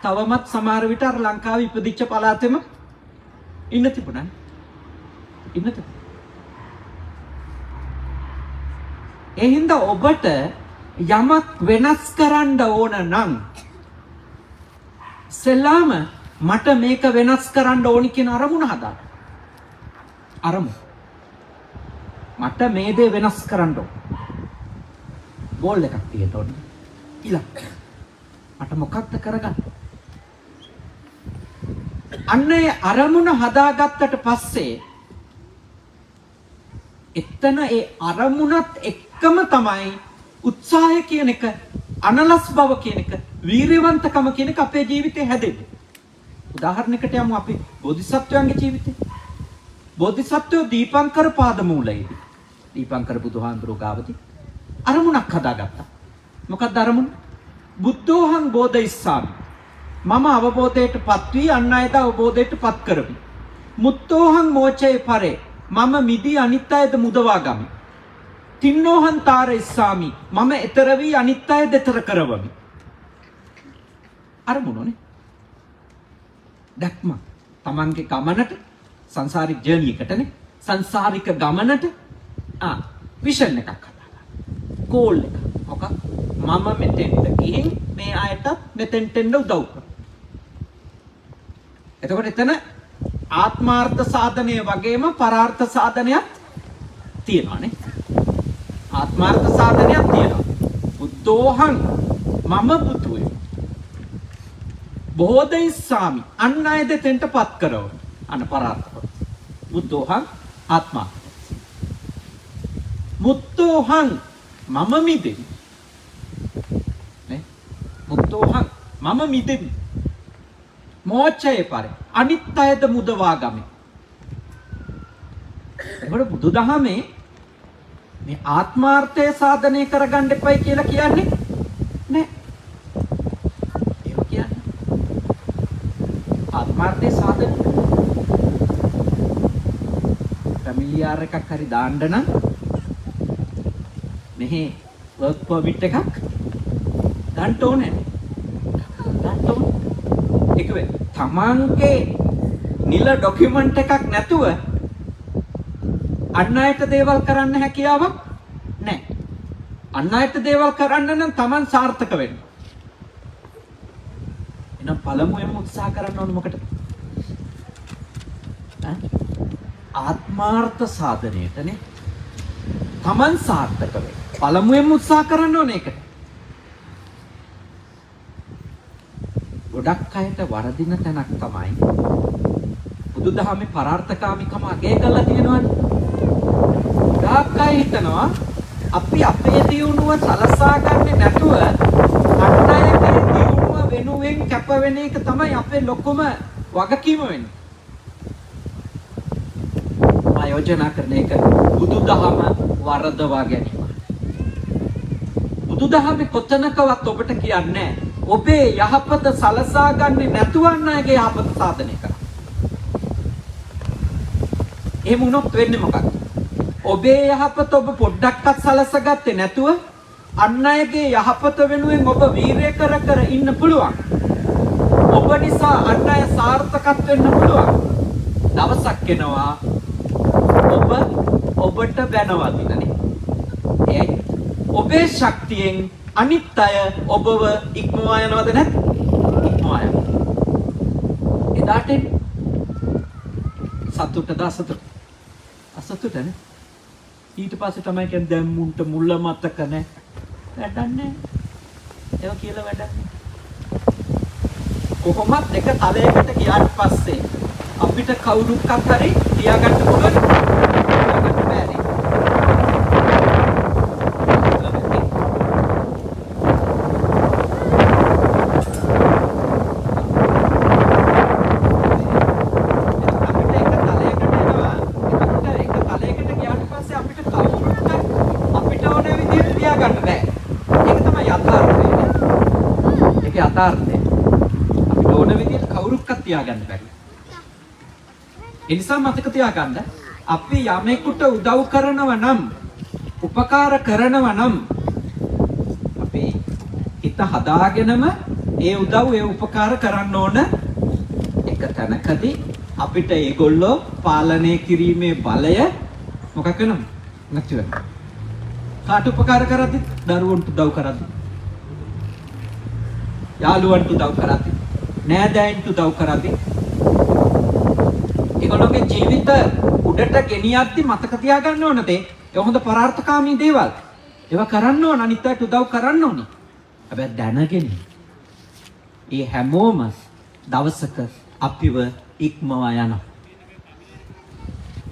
තවමත් සමහර විට අර ලංකාවේ ඉපදිච්ච පළාතෙම ඉන්න තිබුණා ඉන්න තිබුණා ඒ හින්දා ඔබට යමක් වෙනස් කරන්න ඕන නම් සෙල්ලාම මට මේක වෙනස් කරන්න ඕනි කියන අරමුණ හදාගන්න. අරමුණ. මට මේ දේ වෙනස් කරන්න ඕන. ගෝල් එකක් තියෙන්න ඕන. ඉලක්ක. මට මොකක්ද කරගන්න? අන්නේ අරමුණ හදාගත්තට පස්සේ එතන ඒ අරමුණත් එක්කම තමයි උත්සාහය කියන එක අනලස් බව කියන එක වීරියවන්තකම කියන එක අපේ ජීවිතේ හැදෙන්නේ. උදාහරණයකට යමු අපි බෝධිසත්වයන්ගේ ජීවිතේ. බෝධිසත්වෝ දීපංකර පාදමූලයේදී දීපංකර බුදුහාඳුරෝ ගාවදී අරමුණක් හදාගත්තා. මොකක්ද අරමුණ? බුද්ධෝහං බෝධිස්සාමි. මම අවබෝධයටපත් වී අන් අයද අවබෝධයටපත් කරමි. මුත්තෝහං මෝචේ පරේ. මම මිදී අනිත් අයද මුදවා ගමි. තින්නෝහං තාරෙස්සාමි. මම ඊතර වී අනිත් අය දෙතර කරවමි. අරමුණනේ. දැක්ම තමන්ගේ ගමනට සංසාරික ජර්නි එකටනේ සංසාරික ගමනට විෂන් එකක් හදාගන්න. ගෝල් එක. මොකක්? මම මෙතෙන්ට ගිහින් මේ අයට මෙතෙන්ට එන්න උදව් කරනවා. එතකොට එතන ආත්මාර්ථ සාධනය වගේම පරාර්ථ සාධනයක් තියෙනවානේ. ආත්මාර්ථ සාධනයක් තියෙනවා. බුද්ධෝහං මම බුදුවේ. බෝධිස්සාමි අන් අය දෙතෙන්ටපත් කරව. අන පරාර්ථ. බුද්ධෝහං ආත්මා. මුත්තෝහං මම මිදෙමි. නේ? මුත්තෝහං මම මිදෙමි. මෝචයේ පරි අනිත් අයද මුදවා ගමි. ඒකට බුදුදහමේ මේ ආත්මාර්ථය සාධනය කරගන්න එපයි කියලා කියන්නේ නෑ. ඒක කියන්නේ ආත්මාර්ථය සාධනය ෆැමිලියාර් එකක් හරි දාන්න නම් මෙහි වර්ක් පර්මිට් එකක් ගන්න ඕනේ. ගන්න ඕනේ. ඒක වෙයි. තමන්ගේ නිල ડોකියුමන්ට් එකක් නැතුව අන් අයට දේවල් කරන්න හැකියාවක් නැහැ. අන් අයට දේවල් කරන්න නම් තමන් සාර්ථක වෙන්න. එහෙනම් පළමුවෙන්ම උත්සාහ කරන්න ඕන මොකටද? ආත්මාර්ථ සාධනයටනේ. තමන් සාර්ථක වෙන්න. පළමුවෙන්ම උත්සාහ කරන්න ඕනේ ඒකට. ගොඩක් අයට වරදින තැනක් තමයි බුදුදහමේ පරාර්ථකාමිකම අගය කරලා තියෙනවනේ. ගොඩක් අය හිතනවා අපි අපේ දියුණුව සලසා ගන්නේ නැතුව අන් අයගේ දියුණුව වෙනුවෙන් කැප වෙන එක තමයි අපේ ලොකුම වගකීම වෙන්නේ. ආයෝජනා කරන එක බුදුදහම වරදවා ගැනීම. බුදුදහමේ කොතනකවත් ඔබට කියන්නේ ඔබේ යහපත සලසා ගන්නේ නැතුව අන් අයගේ යහපත සාධනය කරන්න. එහෙම වුණොත් වෙන්නේ මොකක්ද? ඔබේ යහපත ඔබ පොඩ්ඩක්වත් සලසගත්තේ නැතුව අන් අයගේ යහපත වෙනුවෙන් ඔබ වීරිය කර කර ඉන්න පුළුවන්. ඔබ නිසා අන් අය සාර්ථකත් වෙන්න පුළුවන්. දවසක් එනවා ඔබට බැනවදිනනේ. එයි ඔබේ ශක්තියෙන් අනිත් අය ඔබව ඉක්මවා යනවද නැත්? ඉක්මවා යනවා. එදාට සතුටද අසතුට? අසතුටනේ. ඊට පස්සේ තමයි කියන්නේ දැන් මුන්ට මුල්ල මතක නැහැ. වැඩක් නැහැ. ඒක කියලා වැඩක් නැහැ. කොහොමද දෙක තලයකට ගියාට පස්සේ අපිට කවුරුක්වත් හරි තියාගන්න පුළුවන්. තියාගන්න බෑනේ. යථාර්ථය. අපිට ඕන විදිහට කවුරුක්වත් තියාගන්න බැරි. ඒ නිසා මතක තියාගන්න අපි යමෙකුට උදව් කරනවා නම් උපකාර කරනවා නම් අපි හිත හදාගෙනම ඒ උදව් ඒ උපකාර කරන්න ඕන. එක තැනකදී අපිට ඒගොල්ලෝ පාලනය කිරීමේ බලය මොකක් වෙනවද? නැති වෙනවා. කාට උපකාර කරද්දි? දරුවන්ට උදව් කරද්දි. යාළුවන්ට උදව් කරද්දි. නෑදෑයන්ට උදව් කරද්දි. ඒගොල්ලෝගේ ජීවිත උඩට ගෙනියද්දි මතක තියාගන්න ඕන දේ ඒ හොඳ පරාර්ථකාමී දේවල්. ඒවා කරන්න ඕන, අනිත් අයට උදව් කරන්න ඕනේ. හැබැයි දැනගෙන ඒ හැමෝම දවසක අපිව ඉක්මවා යනවා.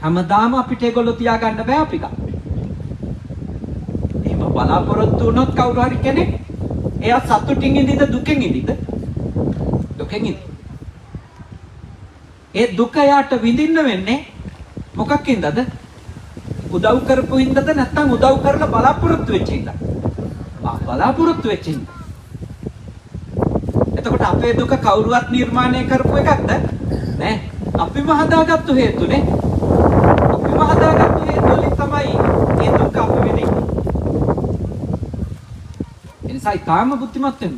හැමදාම අපිට ඒගොල්ලෝ තියාගන්න බෑ අපි ගන්න. එහෙම බලාපොරොත්තු වුණොත් කවුරු හරි කෙනෙක් එයා සතුටින් ඉඳිද දුකෙන් ඉඳිද? දුකෙන් ඉඳිද? ඒ දුක යාට විඳින්න වෙන්නේ මොකක්ින්දද? උදව් කරපු හින්දාද නැත්නම් උදව් කරලා බලාපොරොත්තු වෙච්ච හින්දාද? බලාපොරොත්තු වෙච්ච හින්දා. එතකොට අපේ දුක කවුරුවත් නිර්මාණය කරපු එකක්ද? නෑ. අපිම හදාගත්තු හේතුනේ. අපිම හදාගත්තු හේතු වලින් තමයි මේ දුක අපි විඳින්නේ. එනිසා තාම බුද්ධිමත් වෙන්න.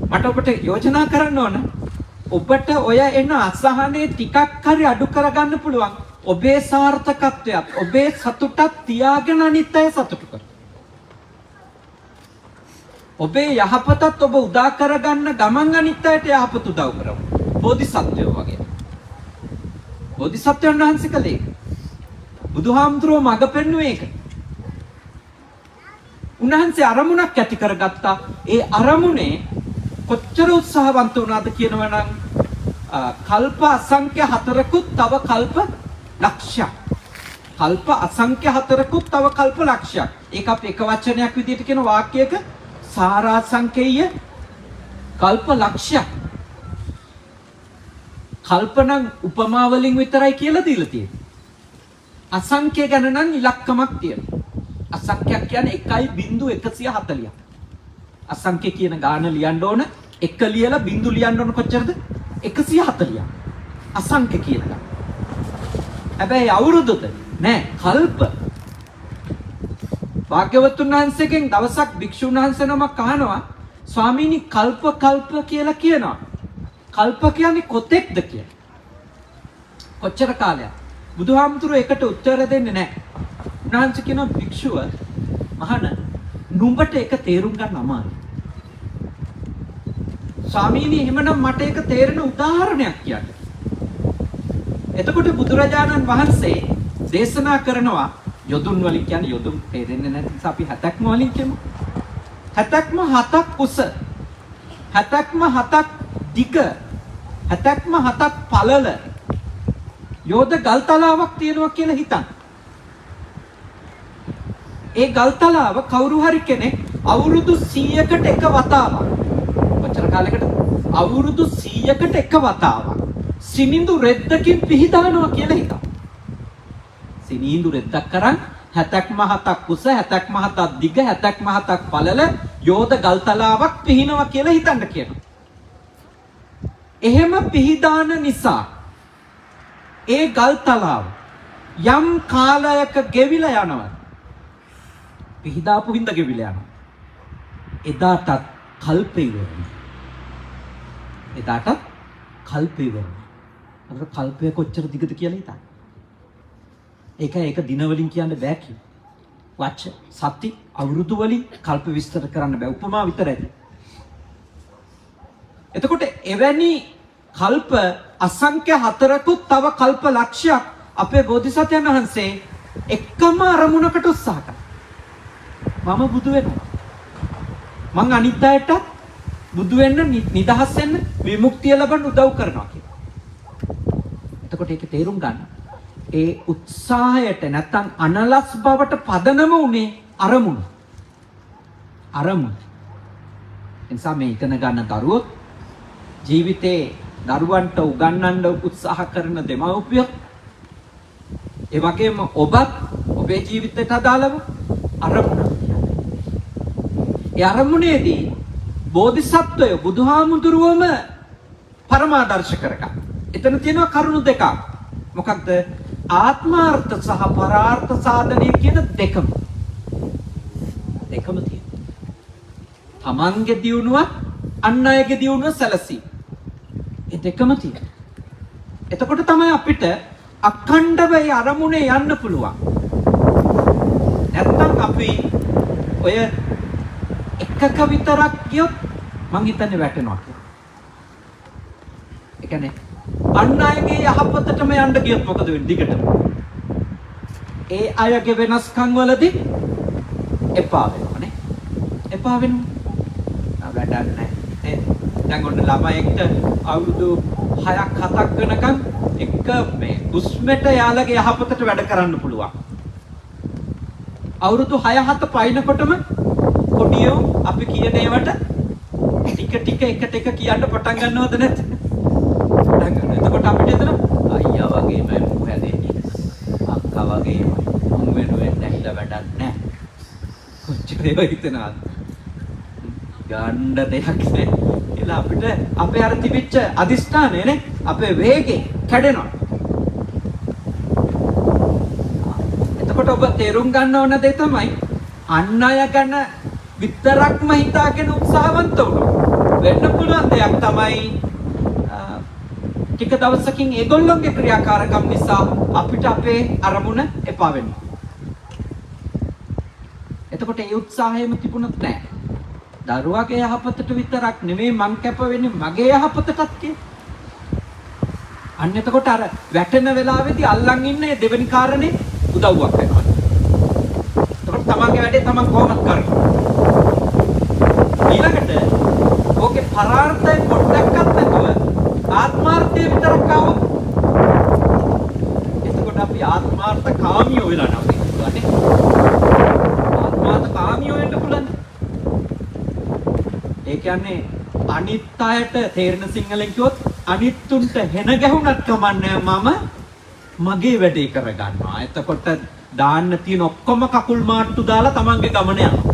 මට ඔබට යෝජනා කරන්න ඕන. ඔබට ඔය එන අසහනේ ටිකක් හරි අඩු කරගන්න පුළුවන්. ඔබේ සාර්ථකත්වයක්, ඔබේ සතුටක් තියාගෙන අනිත් අය සතුටු කර. ඔබේ යහපතත් ඔබ උදා කරගන්න ගමන් අනිත් අයට යහපත උදව් කරමු. බෝධිසත්වයෝ වගේ. බෝධිසත්වයන් වහන්සේ කලේ. බුදුහාමුදුරුවෝ මඟ පෙන්වුවේ ඒක. උන්වහන්සේ අරමුණක් ඇති කරගත්තා. ඒ අරමුණේ කොච්චර උත්සාහවන්ත වුණාද කියනවා නම් කල්ප අසංඛ්‍ය 4කුත් තව කල්ප ලක්ෂයක්. කල්ප අසංඛ්‍ය 4කුත් තව කල්ප ලක්ෂයක්. ඒක අපි එක වචනයක් විදිහට කියන වාක්‍යයක සාරාංශකේය කල්ප ලක්ෂයක්. කල්පනම් උපමා වලින් විතරයි කියලා දීලා තියෙන්නේ. අසංඛ්‍ය ගැන නම් ඉලක්කමක් තියෙනවා. අසංඛ්‍යක් කියන්නේ 1.140ක්. අසංඛ්‍ය කියන ගාන ලියන්න ඕන 1 ලියලා බිංදු ලියන්න ඕන කොච්චරද? 140ක්. අසංඛ්‍ය කියන ගාන. හැබැයි අවුරුදුද නෑ කල්ප. භාග්‍යවතුන් වහන්සේගෙන් දවසක් භික්ෂුන් වහන්සේ නමක් අහනවා ස්වාමීනි කල්ප කියලා කියනවා. කල්ප කියන්නේ කොතෙක්ද කියලා. කොච්චර කාලයක්? බුදුහාමුදුරුවෝ ඒකට උත්තර දෙන්නේ නැහැ. උන්වහන්සේ කියනවා භික්ෂුව මහාන නුඹට ඒක තේරුම් ගන්න අමාරුයි. ස්වාමීනි එහෙමනම් මට ඒක තේරෙන උදාහරණයක් කියන්න. එතකොට බුදුරජාණන් වහන්සේ දේශනා කරනවා යොදුන් වලින් කියන්නේ යොදුන් තේරෙන්නේ නැති නිසා අපි 70ක්ම වලින් කියමු. 70ක්ම 7ක් උස 70ක්ම 7ක් දිග 70ක්ම 7ක් පළල යෝධ ගල්තලාවක් තියෙනවා කියලා හිතන්න. ඒ ගල්තලාව කවුරු හරි කෙනෙක් අවුරුදු 100කට එක වතාවක් කොච්චර කාලයකට අවුරුදු 100කට එක වතාවක් සිනිඳු රෙද්දකින් පිහිදානවා කියලා හිතන්න. සිනිඳු රෙද්දක් කරන් 70ක්ම 7ක් උස 70ක්ම 7ක් දිග 70ක්ම 7ක් පළල යෝධ ගල්තලාවක් පිහිනවා කියලා හිතන්න කියනවා. එහෙම පිහිදාන නිසා ඒ ගල්තලාව යම් කාලයක ගෙවිලා යනවා. පිහිදාපු හින්දා ගෙවිලා යනවා. එදාටත් කල්පේ ඉවරයි. එදාටත් කල්පේ ඉවරයි. අර කල්පය කොච්චර දිගද කියලා හිතන්න. ඒක දින වලින් කියන්න බෑ කිව්ව. වච සති අවුරුදු වලින් කල්ප විස්තර කරන්න බෑ. උපමා විතරයි. එතකොට එවැනි කල්ප අසංඛ්‍ය 4කුත් තව කල්ප ලක්ෂයක් අපේ බෝධිසත්වයන් වහන්සේ එකම අරමුණකට උත්සාහ කළා. මම බුදු වෙනවා. මං අනිත් අයට බුදු වෙන්න නිදහස් වෙන්න විමුක්තිය ලබන්න උදව් කරනවා කියලා. එතකොට ඒක තේරුම් ගන්න. ඒ උත්සාහයට නැත්තම් අනලස් බවට පදනම උනේ අරමුණ. එනිසා මේ ඉගෙන ගන්න දරුවෝ ජීවිතේ දරුවන්ට උගන්වන්න උත්සාහ කරන දෙමව්පියෝ ඒ වගේම ඔබත් ඔබේ ජීවිතයට අදාළව අරමුණ. ඒ අරමුණේදී බෝධිසත්වය බුදුහාමුදුරුවම පරමාදර්ශ කරගන්න. එතන තියෙනවා කරුණු දෙකක්. මොකක්ද? ආත්මාර්ථ සහ පරාර්ථ සාධනය කියන දෙකම. දෙකම තියෙනවා. තමන්ගේ දියුණුව අන් අයගේ දියුණුව සැලසීම. ඒ දෙකම තියෙනවා. එතකොට තමයි අපිට අඛණ්ඩව ඒ අරමුණේ යන්න පුළුවන්. නැත්තම් අපි ඔය එකක විතරක් ගියොත් මං හිතන්නේ වැටෙනවා කියලා. ඒ කියන්නේ අන් අයගේ යහපතටම යන්න ගියොත් මොකද වෙන්නේ දිගටම? ඒ අයගේ වෙනස්කම් වලදී එපා වෙනවනේ. එපා වෙනවා. වැඩක් නැහැ. දැන් ඔන්න ළමයෙක්ට අවුරුදු 6ක් 7ක් වෙනකන් එක මේ උස්මෙට යාළගේ යහපතට වැඩ කරන්න පුළුවන්. අවුරුදු 6 7 පයින්නකොටම පොඩියෝ අපි කියන ඒවට ටික ටික එකට එක කියන්න පටන් ගන්නවද නැද්ද? පටන් ගන්නවා. එතකොට අපිට එතන අයියා වගේම මු හැදෙන්නේ. අක්කා වගේම මු වෙනුවෙන් නැහිලා වැඩක් නැහැ. කොච්චර ඒවා හිතනවාද? ගන්න දෙයක් නැහැ. එලා අපිට අපේ අර තිබිච්ච අදිස්ථානේ නේ අපේ වේගේ කැඩෙනවා. එතකොට ඔබ තේරුම් ගන්න ඕන දේ තමයි අන් අය ගැන විතරක්ම හිතාගෙන උත්සාහවන්ත වුණොත් වෙන්න පුළුවන් දෙයක් තමයි ටික දවසකින් ඒගොල්ලොන්ගේ ක්‍රියාකාරකම් නිසා අපිට අපේ අරමුණ එපා වෙනවා. එතකොට ඒ උත්සාහයම තිබුණොත් නෑ. දරුවාගේ යහපතට විතරක් නෙමෙයි මං කැප වෙන්නේ මගේ යහපතටත් කිය. අන්න එතකොට අර වැටෙන වෙලාවේදී අල්ලන් ඉන්නේ දෙවෙනි කාරණේ උදව්වක් වෙනවා. එතකොට තමන්ගේ වැඩේ තමන් කොහොමද කරන්නේ? ඊළඟට ඕකේ පරාර්ථය පොඩ්ඩක්වත් නැතුව ආත්මාර්ථය විතරක් ආවොත් එතකොට අපි ආත්මාර්ථ කාමියෝ වෙලා නැවතින්නේ. ආත්මාර්ථ කාමියෝ වෙන්න පුළුවන්. ඒ කියන්නේ අනිත් අයට තේරෙන සිංහලෙන් කිව්වොත් අනිත්තුන්ට හෙන ගැහුණත් කමන්නේ මම මගේ වැඩේ කරගන්නවා. එතකොට දාන්න තියෙන ඔක්කොම කකුල් මාට්ටු දාලා තමන්ගේ ගමන යනවා.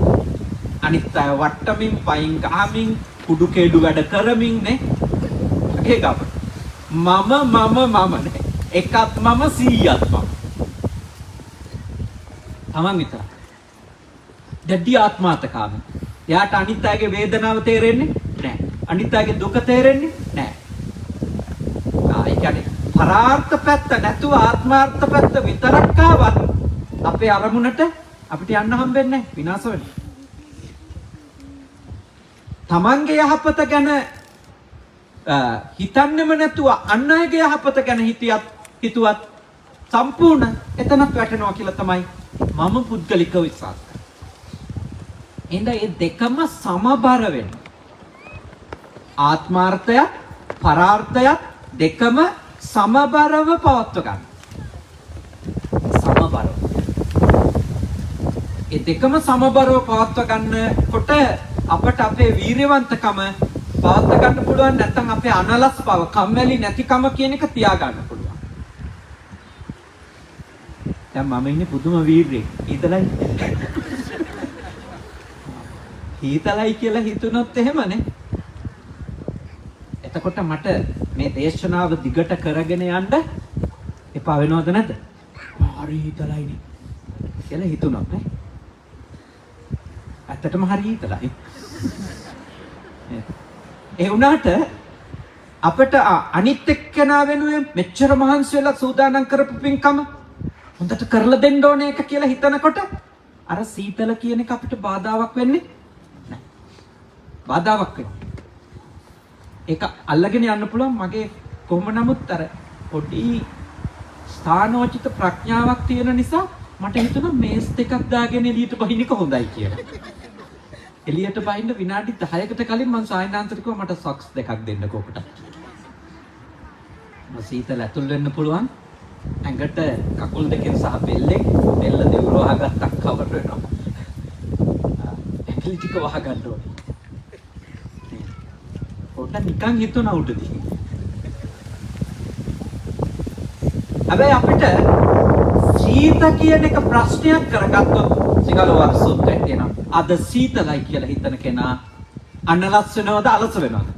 අනිත් අය වට්ටමින් පයින් ගහමින් කුඩු කේඩු වැඩ කරමින් නේ. ඒ ගමන. මම නේ. එකත් මම 100ත් මම. තමන් විතර. දැඩි ආත්මාර්ථකාමී. එයාට අනිත් අයගේ වේදනාව තේරෙන්නේ නැහැ. අනිත් අයගේ දුක තේරෙන්නේ නැහැ. ඒ කියන්නේ පරාර්ථ පැත්ත නැතුව ආත්මාර්ථ පැත්ත විතරක් ආවත් අපේ අරමුණට අපිට යන්න හම්බෙන්නේ නැහැ. විනාශ වෙනවා. තමන්ගේ යහපත ගැන හිතන්නෙම නැතුව අන් අයගේ යහපත ගැන හිතුවත් සම්පූර්ණ එතනක් වැටෙනවා කියලා තමයි මම පුද්ගලිකව විශ්වාස කරන්නේ. එහෙනම් මේ දෙකම සමබර වෙන්න. ආත්මාර්ථයත් පරාර්ථයත් දෙකම සමබරව පවත්ව ගන්න. සමබරව. ඒ දෙකම සමබරව පවත්ව ගන්නකොට අපට අපේ වීරයවන්තකම පවත්ව ගන්න පුළුවන්. නැත්නම් අපේ අනලස් බව, කම්මැලි නැතිකම කියන එක තියා ගන්න පුළුවන්. දැන් මම ඉන්නේ පුදුම වීරයෙක්. හීතලයි කියලා හිතුනොත් එහෙමනේ. එතකොට මට මේ දේශනාව දිගට කරගෙන යන්න එපා වෙනවද නැද්ද? හරි හීතලයිනේ කියලා හිතුනොත් නේ. ඇත්තටම හරි හීතලයි. ඒ වුණාට අපිට අනිත් එක්කෙනා වෙනුවෙන් මෙච්චර මහන්සි වෙලා සූදානම් කරපු පින්කම හොඳට කරලා දෙන්න ඕනේ එක කියලා හිතනකොට අර සීතල කියන එක අපිට බාධාවක් වෙන්නේ නැහැ. බාධාවක් වෙන්නේ. ඒක අල්ලගෙන යන්න පුළුවන් මගේ කොහොම නමුත් අර පොඩි ස්ථානෝචිත ප්‍රඥාවක් තියෙන නිසා මට හිතුණා මේස් දෙකක් දාගෙන එළියට බහින්න එක හොඳයි කියලා. එළියට බහින්න විනාඩි 10කට කලින් මම සායනාන්තට කිව්වා මට සොක්ස් දෙකක් දෙන්නකෝ කොට. සීතල ඇතුල් වෙන්න පුළුවන්. ඇඟට කකුල් දෙකෙන් සහ බෙල්ලෙන් බෙල්ල දෙවුර වහගත්තක් කවර වෙනවා. ඇඟිලි ටික වහගන්න ඕනේ. පොඩ්ඩක් නිකන් හිතුණා උඩදී. හැබැයි අපිට සීත කියන එක ප්‍රශ්නයක් කරගත්තොත් සිංහල වාද සූත්‍රයේ තියෙනවා. අද සීතලයි කියලා හිතන කෙනා අනලස් වෙනවද අලස වෙනවද?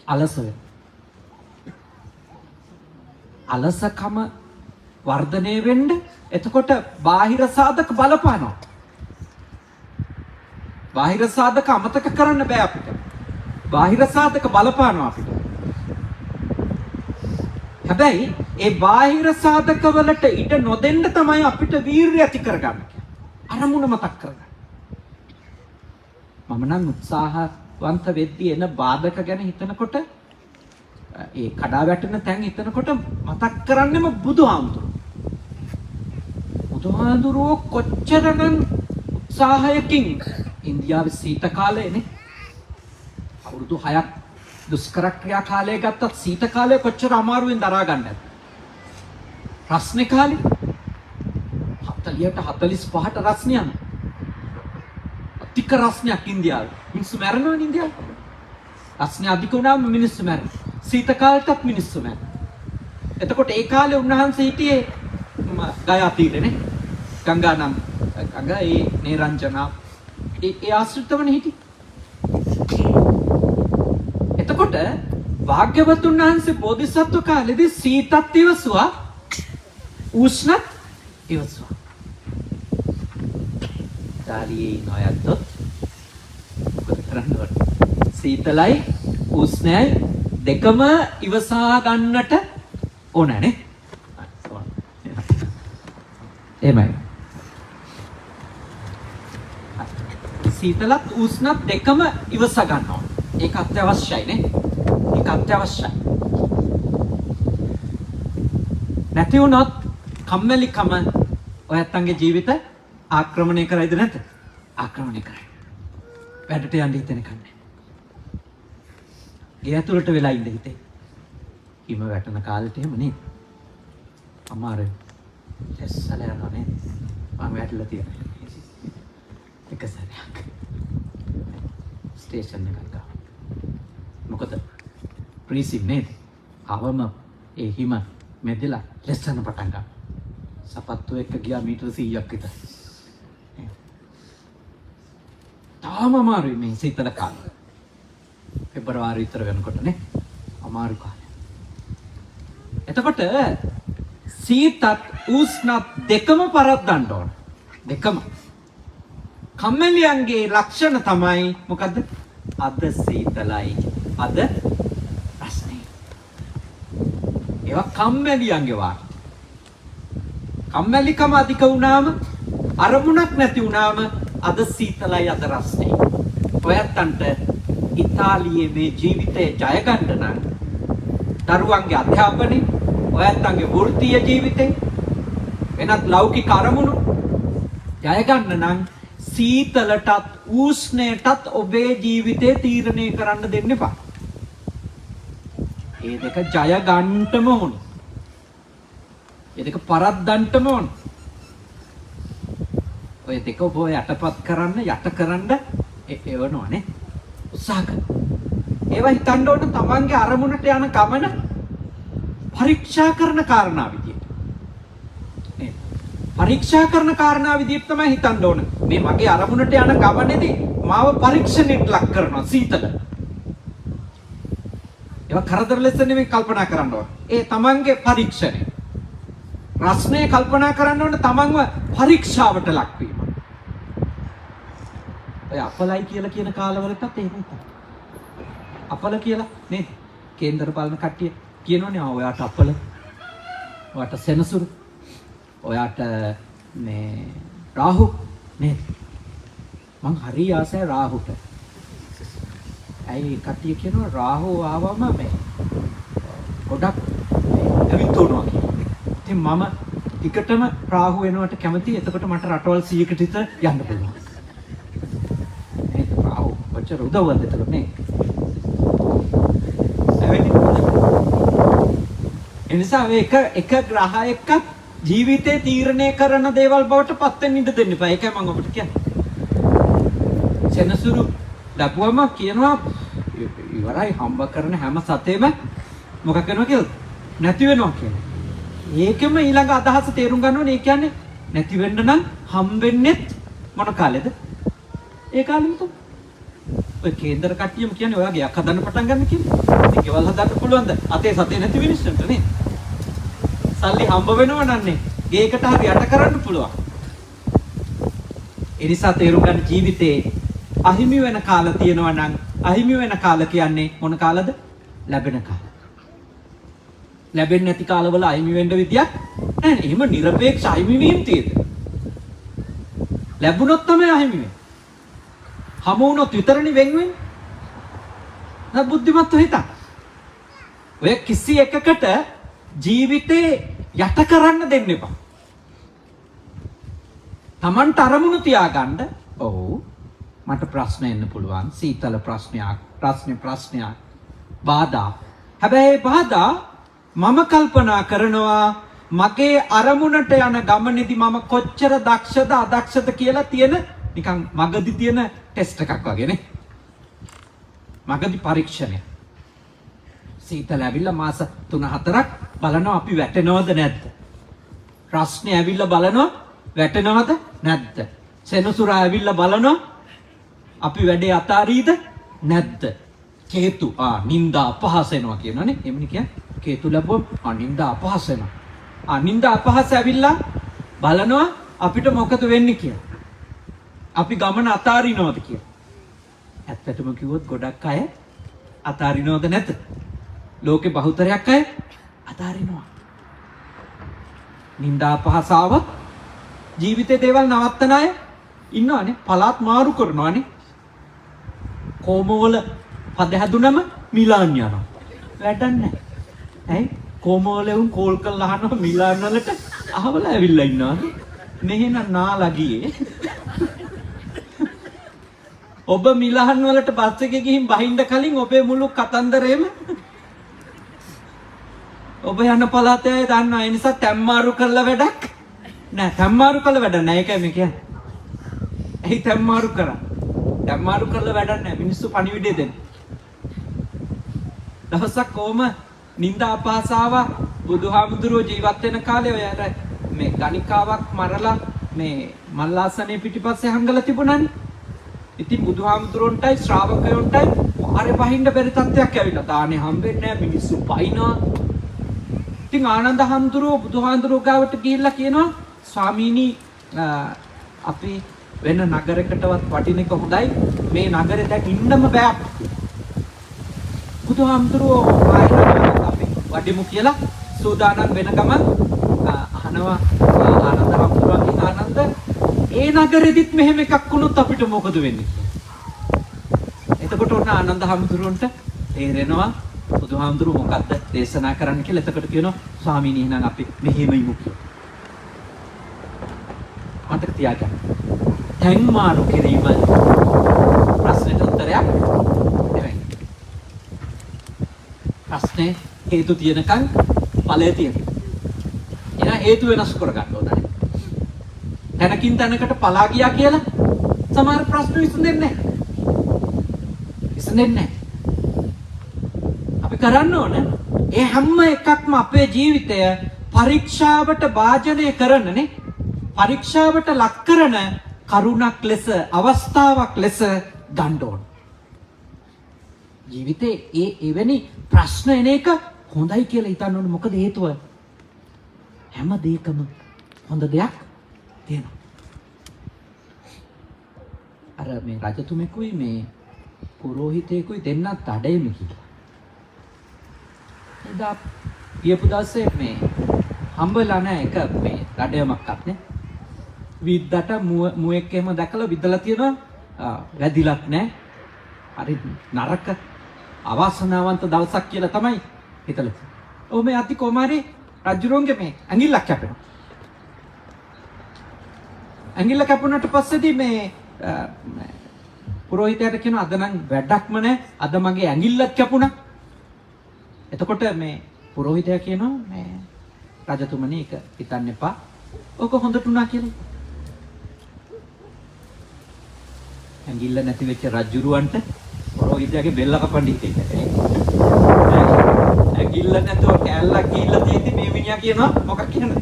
අලස වෙනවා. අලසකම වර්ධනය වෙන්න එතකොට බාහිර සාධක බලපානවා. බාහිර සාධක අමතක කරන්න බෑ අපිට. බාහිර සාධක බලපානවා අපිට. හැබැයි ඒ බාහිර සාධක වලට ඉඩ නොදෙන්න තමයි අපිට වීරිය ඇති කරගන්න. අරමුණ මතක් කරගන්න. මම නම් උත්සාහවන්ත වෙද්දී එන බාධක ගැන හිතනකොට ඒ කඩා වැටෙන තැන් හිතනකොට මතක් කරන්නෙම බුදුහාඳුරෝ කොච්චරනම් උත්සාහයකින් ඉන්දියාවේ සීත කාලයනේ අවුරුදු 6ක් දුෂ්කර ක්‍රියා කාලය ගත්තත් සීත කාලය කොච්චර අමාරුවෙන් දරා ගන්නද? රස්නේ කාලේ 40ට 45ට රස්නේ යන. අධික රස්නයක් ඉන්දියාවේ. මිනිස්සු මැරෙනවනේ ඉන්දියාවේ. රස්නේ අධික වුණාම මිනිස්සු මැරෙනවා. සීත කාලෙටත් මිනිස්සු මැරෙනවා. එතකොට ඒ කාලේ උන්වහන්සේ හිටියේ ගයා තීරනේ. ගංගා නම් ගංගා ඒ නිරංජනා ඒ ආශ්‍රිතවනේ හිටියේ. එතකොට භාග්‍යවතුන් වහන්සේ බෝධිසත්ව කාලේදී සීතත් ඉවසුවා උෂ්ණත් ඉවසුවා. තාලියේ නොයද්දොත් මොකද කරන්නේ? සීතලයි උෂ්ණයි දෙකම ඉවසා ගන්නට ඕනනේ. එහෙමයි. සීතලත් උෂ්ණත් දෙකම ඉවස ගන්නවා. ඒක අත්‍යවශ්‍යයි නේ. ඒක අත්‍යවශ්‍යයි. නැති වුණොත් කම්මැලිකම ඔයත්තන්ගේ ජීවිත ආක්‍රමණය කරයිද නැද්ද? ආක්‍රමණය කරයි. වැඩට යන්න හිතෙන කන්නේ. ගේ ඇතුළට වෙලා ඉඳ හිතේ. හිම වැටෙන කාලෙට එහෙම නේද? අමාරුයි. ඇස්සල යනවා නේද? මම වැටලා තියෙනවා. එක සැරයක්. ස්ටේෂන් එකක් ගාව. මොකද ප්‍රීසිම් නේද? අවම ඒ හිම මෙදලා ලෙස්සන පටන් ගන්නවා. සපත්තු එක්ක ගියා මීටර 100ක් විතර. තාම අමාරුයි මේ සීතල කාලේ. පෙබරවාරි විතර වෙනකොට නේ අමාරු කාලේ. එතකොට සීතත් උෂ්ණත් දෙකම පරද්දන්න ඕන. දෙකම. කම්මැලියන්ගේ ලක්ෂණ තමයි මොකද්ද? අද සීතලයි අද රස්නේ. ඒවා කම්මැලියන්ගේ වාර්තා. කම්මැලිකම අධික වුණාම අරමුණක් නැති වුණාම අද සීතලයි අද රස්නේ. ඔයත්තන්ට ඉතාලියේ මේ ජීවිතේ ජය ගන්න නම් දරුවන්ගේ අධ්‍යාපනය, ඔයත්තන්ගේ වෘත්තීය ජීවිතේ වෙනත් ලෞකික අරමුණු ජය ගන්න නම් සීතලටත් උෂ්ණයටත් ඔබේ ජීවිතේ තීරණය කරන්න දෙන්න එපා. ඒ දෙක ජය ගන්නටම ඕන. ඒ දෙක පරද්දන්නටම ඕන. ඔය දෙක ඔබ යටපත් කරන්න එවනවනේ උත්සාහ කරන්න. ඒවා හිතන්න ඕන තමන්ගේ අරමුණට යන ගමන පරීක්ෂා කරන කාරණා විදියට. නේද? පරීක්ෂා කරන කාරණා විදියට තමයි හිතන්න ඕන. මේ මගේ අරමුණට යන ගමනේදී මාව පරීක්ෂණයට ලක් කරනවා සීතල. ඒවා කරදර ලෙස නෙමෙයි කල්පනා කරන්න ඕන. ඒ තමන්ගේ පරීක්ෂණය. රස්නේ කල්පනා කරන්න ඕන තමන්ව පරීක්ෂාවට ලක් වීම. ඔය අපලයි කියලා කියන කාලවලටත් එහෙම තමයි. අපල කියලා නේද? කේන්දර පාලන කට්ටිය කියනෝනේ ඔයාට අපල. ඔයාට සෙනසුරු. ඔයාට මේ රාහු නේද? මං හරි ආසයි රාහුට. ඇයි කට්ටිය කියනවා රාහු ආවම මේ ගොඩක් ඇවිත්තුනවා කියලා. ඉතින් මම ටිකටම රාහු වෙනවට කැමතියි. එතකොට මට රටවල් 100කට විතර යන්න පුළුවන්. ඒක රාහු කොච්චර උදව්වද එතකොට නේ? එනිසා මේ එක ග්‍රහයක ජීවිතේ තීරණය කරන දේවල් බවට පත් වෙන්න ඉඩ දෙන්න එපා. ඒකයි මම ඔබට කියන්නේ. සෙනසුරු ලැබුවම කියනවා ඉවරයි හම්බ කරන හැම සතේම මොකක් කරනවා කියලා නැති වෙනවා කියලා. ඒකෙම ඊළඟ අදහස තේරුම් ගන්න ඕනේ. ඒ කියන්නේ නැති වෙන්න නම් හම්බෙන්නේ මොන කාලෙද? ඒ කාලෙම තමයි. ඔය කේන්දර කට්ටියම කියන්නේ ඔයාගේ යක් හදන්න පටන් ගන්න කියලා. ඉතින් ගෙවල් හදන්න පුළුවන්ද? අතේ සතේ නැති මිනිස්සුන්ට නේ. සල්ලි හම්බ වෙනව නන්නේ. ගේකට හරි යට කරන්න පුළුවන්. ඒ නිසා තේරුම් ගන්න ජීවිතේ අහිමි වෙන කාල තියෙනවා නම් අහිමි වෙන කාල කියන්නේ මොන කාලද? ලැබෙන කාල. ලැබෙන්නේ නැති කාලවල අහිමි වෙන්න විදියක් නැහැ. එහෙම নিরপেক্ষ අහිමි වීම තියෙද? ලැබුණොත් තමයි අහිමි වෙන්නේ. හමු වුණොත් විතරනේ වෙන් වෙන්නේ. නැත් බුද්ධිමත්ව හිතන්න. ඔය කිසි එකකට ජීවිතේ යට කරන්න දෙන්න එපා. Tamanට අරමුණු තියාගන්න. ඔව් මට ප්‍රශ්න එන්න පුළුවන්. සීතල ප්‍රශ්නයක්. බාධා. හැබැයි බාධා මම කල්පනා කරනවා මගේ අරමුණට යන ගමනේදී මම කොච්චර දක්ෂද අදක්ෂද කියලා තියෙන නිකන් මගදී තියෙන ටෙස්ට් එකක් වගේ නේ. මගදී පරීක්ෂණය. සීතල ඇවිල්ලා මාස 3-4ක් බලනවා අපි වැටෙනවද නැද්ද? රස්නේ ඇවිල්ලා බලනවා වැටෙනවද නැද්ද? සෙනසුරා ඇවිල්ලා බලනවා අපි වැඩේ අතාරීද නැද්ද? කේතු නින්දා අපහාස වෙනවා කියනවනේ. එමුනේ කියන්නේ කේතු ලැබුවම නින්දා අපහාස වෙනවා. නින්දා අපහාස ඇවිල්ලා බලනවා අපිට මොකද වෙන්නේ කියලා. අපි ගමන අතාරිනවද කියලා. ඇත්තටම කිව්වොත් ගොඩක් අය අතාරිනවද නැත? ලෝකේ බහුතරයක් අය අතාරිනවා. නින්දා අපහාසාව ජීවිතේ දේවල් නවත්තන අය ඉන්නවනේ. පලාත් මාරු කරනවානේ. කොමවල පද හැදුනම මිලාන් යනවා. වැඩක් නැහැ. ඇයි? කොමවල උන් කෝල් කරලා අහනවා මිලාන් වලට අහවල ඇවිල්ලා ඉන්නවද? මෙහෙන නාලා ගියේ. ඔබ මිලාන් වලට බස් එකේ ගිහින් බහින්න කලින් ඔබේ මුළු කතන්දරේම ඔබ යන පළාතේ අය දන්නවා. ඒ නිසා තැම්මාරු කරලා වැඩක් නෑ. තැම්මාරු කරලා වැඩක් නෑ. ඒකයි මේ කියන්නේ. ඇයි තැම්මාරු කරා? තැම්මාරු කරලා වැඩක් නෑ. මිනිස්සු පණිවිඩය දෙන්න. දවසක් කොහම නින්දා අපහාසාව බුදුහාමුදුරුවෝ ජීවත් වෙන කාලේ ඔය අර මේ ගණිකාවක් මරලා මේ මල්ලාසනේ පිටිපස්සේ හංගලා තිබුණානේ. ඉතින් බුදුහාමුදුරන්ටයි ශ්‍රාවකයන්ටයි ආරේ බහින්න බැරි තත්ත්වයක් ඇවිල්ලා. දානේ හම්බෙන්නේ නැහැ. මිනිස්සු පයින්නවා. ඉතින් ආනන්ද හාමුදුරුවෝ බුදුහාමුදුරුවෝ ගාවට ගිහිල්ලා කියනවා ස්වාමීනි අපි වෙන නගරයකටවත් වටින එක හොඳයි. මේ නගරේ දැන් ඉන්නම බෑ. බුදුහාමුදුරුවෝ අපි වඩිමු කියලා සූදානම් වෙන ගමන් අහනවා ආනන්ද හාමුදුරුවන්ගෙන් ආනන්ද ඒ නගරෙදිත් මෙහෙම එකක් වුණොත් අපිට මොකද වෙන්නේ? එතකොට ඔන්න ආනන්ද හාමුදුරුවන්ට තේරෙනවා බුදුහාමුදුරුවෝ මොකද්ද දේශනා කරන්න කියලා. එතකොට කියනවා ස්වාමීනි එහෙනම් අපි මෙහෙම ඉමු කියලා. මතක තියාගන්න. තැන් මාරු කිරීම ප්‍රශ්නෙට උත්තරයක් නෙවෙයි. ප්‍රශ්නේ හේතු තියෙනකන් ඵලය තියෙනවා. එහෙනම් හේතු වෙනස් කරගන්න ඕනේ. තැනකින් තැනකට පලා ගියා කියලා සමහර ප්‍රශ්න විසඳෙන්නේ නැහැ. අපි කරන්න ඕන ඒ හැම එකක්ම අපේ ජීවිතය පරීක්ෂාවට භාජනය කරනනේ. පරීක්ෂාවට ලක් කරන කරුණක් ලෙස අවස්ථාවක් ලෙස ගන්න ඕන. ජීවිතේ එවැනි ප්‍රශ්න එන එක හොඳයි කියලා හිතන්න ඕන. මොකද හේතුව හැම දෙයකම හොඳ දෙයක් තියෙනවා. අර මේ රජතුමෙකුයි මේ පුරෝහිතයෙකුයි දෙන්නත් අඩේම කියලා. එදා ගියපු දවසේ මේ හම්බෙලා නැහැ එක මේ රඩයමක්වත් නේ. විද්දට මුවෙක් එහෙම දැකලා විදලා තියෙනවා වැදිලත් නැහැ. හරි නරක අවාසනාවන්ත දවසක් කියලා තමයි හිතලා. ඔව් මේ අති කොමාරි රජුරුවන්ගේ මේ ඇඟිල්ලක් කැපෙනවා. ඇඟිල්ල කැපුණාට පස්සේදී මේ පුරෝහිතයාට කියනවා අද නම් වැඩක්ම නැහැ. අද මගේ ඇඟිල්ලත් කැපුණා. එතකොට මේ පුරෝහිතයා කියනවා මේ රජතුමනි ඒක හිතන්න එපා. ඔක හොඳට උනා කියලා. ඇඟිල්ල නැති වෙච්ච රජුරුවන්ට පුරෝහිතයාගේ බෙල්ල කපන්න හිතෙන්නේ. ඇඟිල්ල නැතුව කැල්ලක් ගිහිල්ලා තියෙද්දි මේ මිනිහා කියනවා මොකක් කියනද?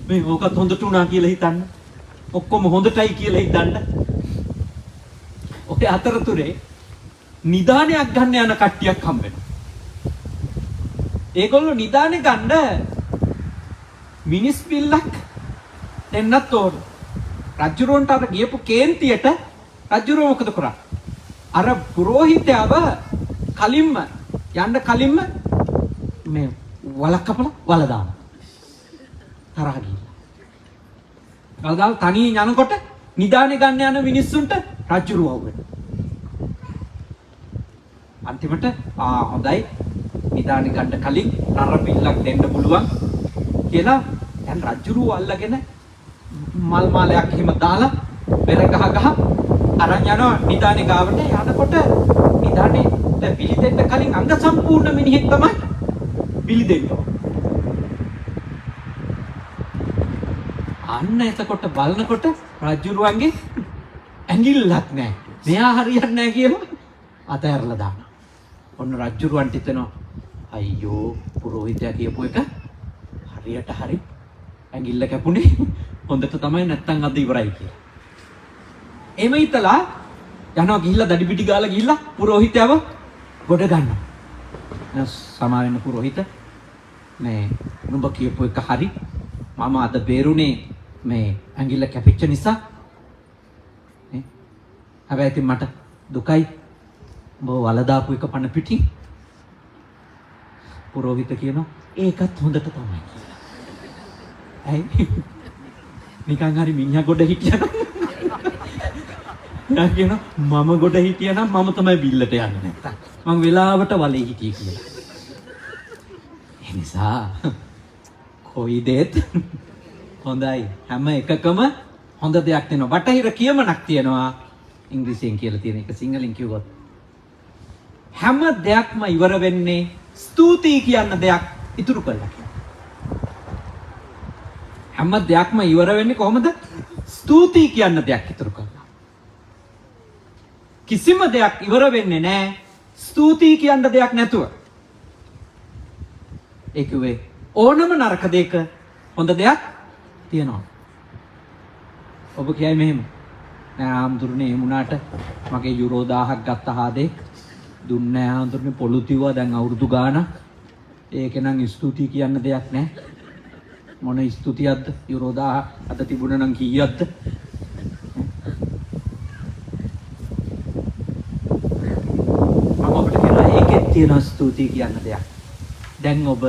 මේ ඕකත් හොඳට උනා කියලා හිතන්න. ඔක්කොම හොඳටයි කියලා හිතන්න. ඔකේ අතරතුරේ නිදානයක් ගන්න යන කට්ටියක් හම්බ වෙනවා. ඒගොල්ලෝ නිදානේ ගන්න මිනිස් බිල්ලක් දෙන්නත් ඕන. රජුරවන්ට අර ගියපු කේන්තියට රජුරව මොකද කරන්නේ? අර පුරෝහිතයව කලින්ම යන්න කලින්ම මේ වලක් කපලා වල දානවා. තරහ ගිහිල්ලා. ගල්ගල් තනියෙන් යනකොට නිදානේ ගන්න යන මිනිස්සුන්ට රජුරව වුණා. අන්තිමට හොඳයි නිදානේ ගන්න කලින් නර බිල්ලක් දෙන්න පුළුවන් කියලා දැන් රජුරව අල්ලගෙන මල් මාලයක් එහෙම දාලා බෙර ගහ ගහ අරන් යනවා නිදානේ ගාවට. යනකොට නිදානේ බිලි දෙන්න කලින් අංග සම්පූර්ණ මිනිහෙක් තමයි බිලි දෙන්න. අන්න එතකොට බලනකොට රජුරුවන්ගේ ඇඟිල්ලක් නැහැ. මෙයා හරියන්නේ නැහැ කියලා අතහැරලා දානවා. ඔන්න රජුරුවන්ට හිතෙනවා අයියෝ පුරෝහිතයා කියපු එක හරියට හරි ඇඟිල්ල කැපුණේ හොඳට තමයි නැත්තම් අද ඉවරයි කියලා. එමෙ හිතලා යනවා ගිහිල්ලා දඩි පිටි ගාලා ගිහිල්ලා පුරෝහිතයව ගොඩ ගන්නවා. සමා වෙන පුරෝහිත මේ නුඹ කියපු එක හරි. මම අද බේරුනේ මේ ඇඟිල්ල කැපිච්ච නිසා. හැබැයි ඉතින් මට දුකයි. ඔබ වල දාපු එක පණ පිටින්. පුරෝහිත කියනවා ඒකත් හොඳට තමයි කියලා. ඇයි? නිකන් හරි මිනිහා ගොඩ හිටියා. යා කියනවා මම ගොඩ හිටියා නම් මම තමයි බිල්ලට යන්නේ නැත්තම්. මම වෙලාවට වලේ හිටියේ කියලා. ඒ නිසා කොයි දෙත් හොඳයි. හැම එකකම හොඳ දෙයක් තියෙනවා. බටහිර කියමනක් තියෙනවා. ඉංග්‍රීසියෙන් කියලා තියෙන එක සිංහලෙන් කිව්වොත් හැම දෙයක්ම ඉවර වෙන්නේ ස්තුතියි කියන දෙයක් ඉතුරු කළා කියලා. හැම දෙයක්ම ඉවර වෙන්නේ කොහොමද? ස්තුතියි කියන දෙයක් ඉතුරු කළා. කිසිම දෙයක් ඉවර වෙන්නේ නැහැ ස්තුතියි කියන දෙයක් නැතුව. ඒ කිව්වේ ඕනම නරක දෙයක හොඳ දෙයක් තියෙනවා. ඔබ කියයි මෙහෙම නෑ ආම්දුරනේ එහෙම වුණාට මගේ යුරෝ 1000ක් ගත්ත හාදේ දුන්නේ ආම්දුරනේ පොළු තිව්වා දැන් අවුරුදු ගාණක්. ඒක නම් ස්තුතියි කියන්න දෙයක් නෑ. මොන ස්තුතියක්ද? යුරෝ 1000 අද තිබුණා නම් කීයක්ද? මම ඔබට කියනවා ඒකෙත් තියෙන ස්තුතියි කියන්න දෙයක්. දැන් ඔබ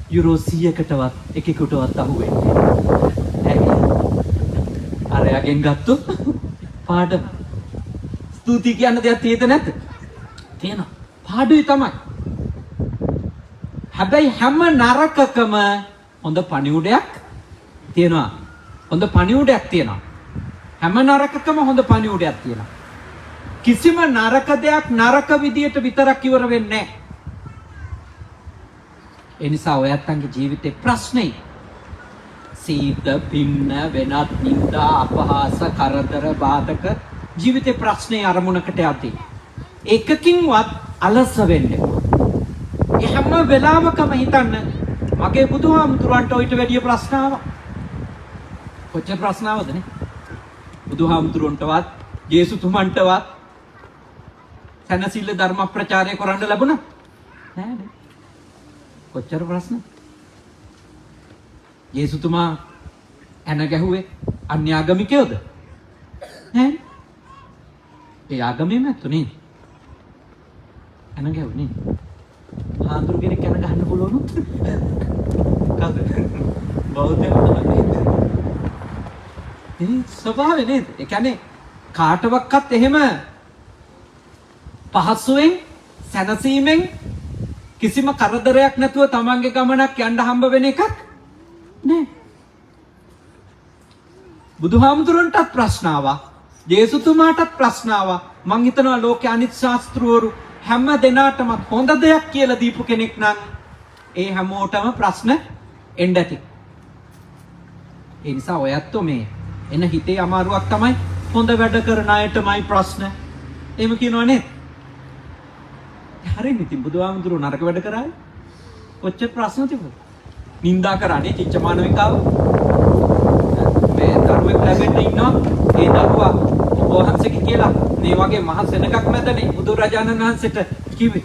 යුරෝ 100කටවත් එකෙකුටවත් අහුවෙන්නේ නැහැ. අරයාගෙන් ගත්තොත් පාඩම. ස්තුතියි කියන්න දෙයක් තියෙද නැද්ද? තියෙනවා. පාඩුයි තමයි. හැබැයි හැම නරකකම හොඳ පණිවුඩයක් තියෙනවා. හොඳ පණිවුඩයක් තියෙනවා. හැම නරකකම හොඳ පණිවුඩයක් තියෙනවා. කිසිම නරක දෙයක් නරක විදියට විතරක් ඉවර වෙන්නේ නැහැ. ඒ නිසා ඔයත්න්ගේ ජීවිතේ ප්‍රශ්නේ සීත පින්න වෙනත් නිന്ദා අපහාස කරදර බාධක ජීවිතේ ප්‍රශ්නේ අරමුණකට යති. එකකින්වත් අලස වෙන්නේ. ඒ හැම වෙලාවකම හිතන්න මගේ බුදුහාමුදුරන්ට ඔයිට වැඩිය ප්‍රශ්න ආවා. කොච්චර ප්‍රශ්න ආවද නේ? බුදුහාමුදුරන්ටවත් ජේසුතුමන්ටවත් සනසිල්ල ධර්ම ප්‍රචාරය කරන්න ලැබුණා නෑ නේ. කොච්චර ප්‍රශ්න? ජේසුතුමා ඇන ගැහුවේ අන්‍ය ආගමිකයෝද? නෑ. ඒ ආගමෙම තුනේ. ඇන ගැහුනේ. හාමුදුරු කෙනෙක් ඇන ගහන්න පුළුවන් උත්. කවුද? බෞද්ධයෝ තමයි. ඒ ස්වභාවය නේද? ඒ කියන්නේ කාටවත් එහෙම පහසුවෙන් සැනසීමෙන් කිසිම කරදරයක් නැතුව තමන්ගේ ගමනක් යන්න හම්බ වෙන එකක් නෑ. බුදුහාමුදුරන්ටත් ප්‍රශ්න ආවා. ජේසුතුමාටත් ප්‍රශ්න ආවා. මං හිතනවා ලෝකේ අනිත් ශාස්ත්‍රවරු හැම දෙනාටම හොඳ දෙයක් කියලා දීපු කෙනෙක් නම් ඒ හැමෝටම ප්‍රශ්න එන්න ඇති. ඒ නිසා ඔයත්ෝ මේ එන හිතේ අමාරුවක් තමයි හොඳ වැඩ කරන අයටමයි ප්‍රශ්න. එහෙම කියනව නේද? හරිනේ. ඉතින් බුදුහාමුදුරුවෝ නරක වැඩ කරායි කොච්චර ප්‍රශ්න තිබුණා. නින්දා කරන්නේ චිච්ච මානවිකාව. මේ දරුවෙක් ලැබෙන්න ඉන්නවා. ඒ දරුවා ඔබ වහන්සේගේ කියලා මේ වගේ මහ සෙනඟක් මැදනේ බුදුරජාණන් වහන්සේට කිව්වේ.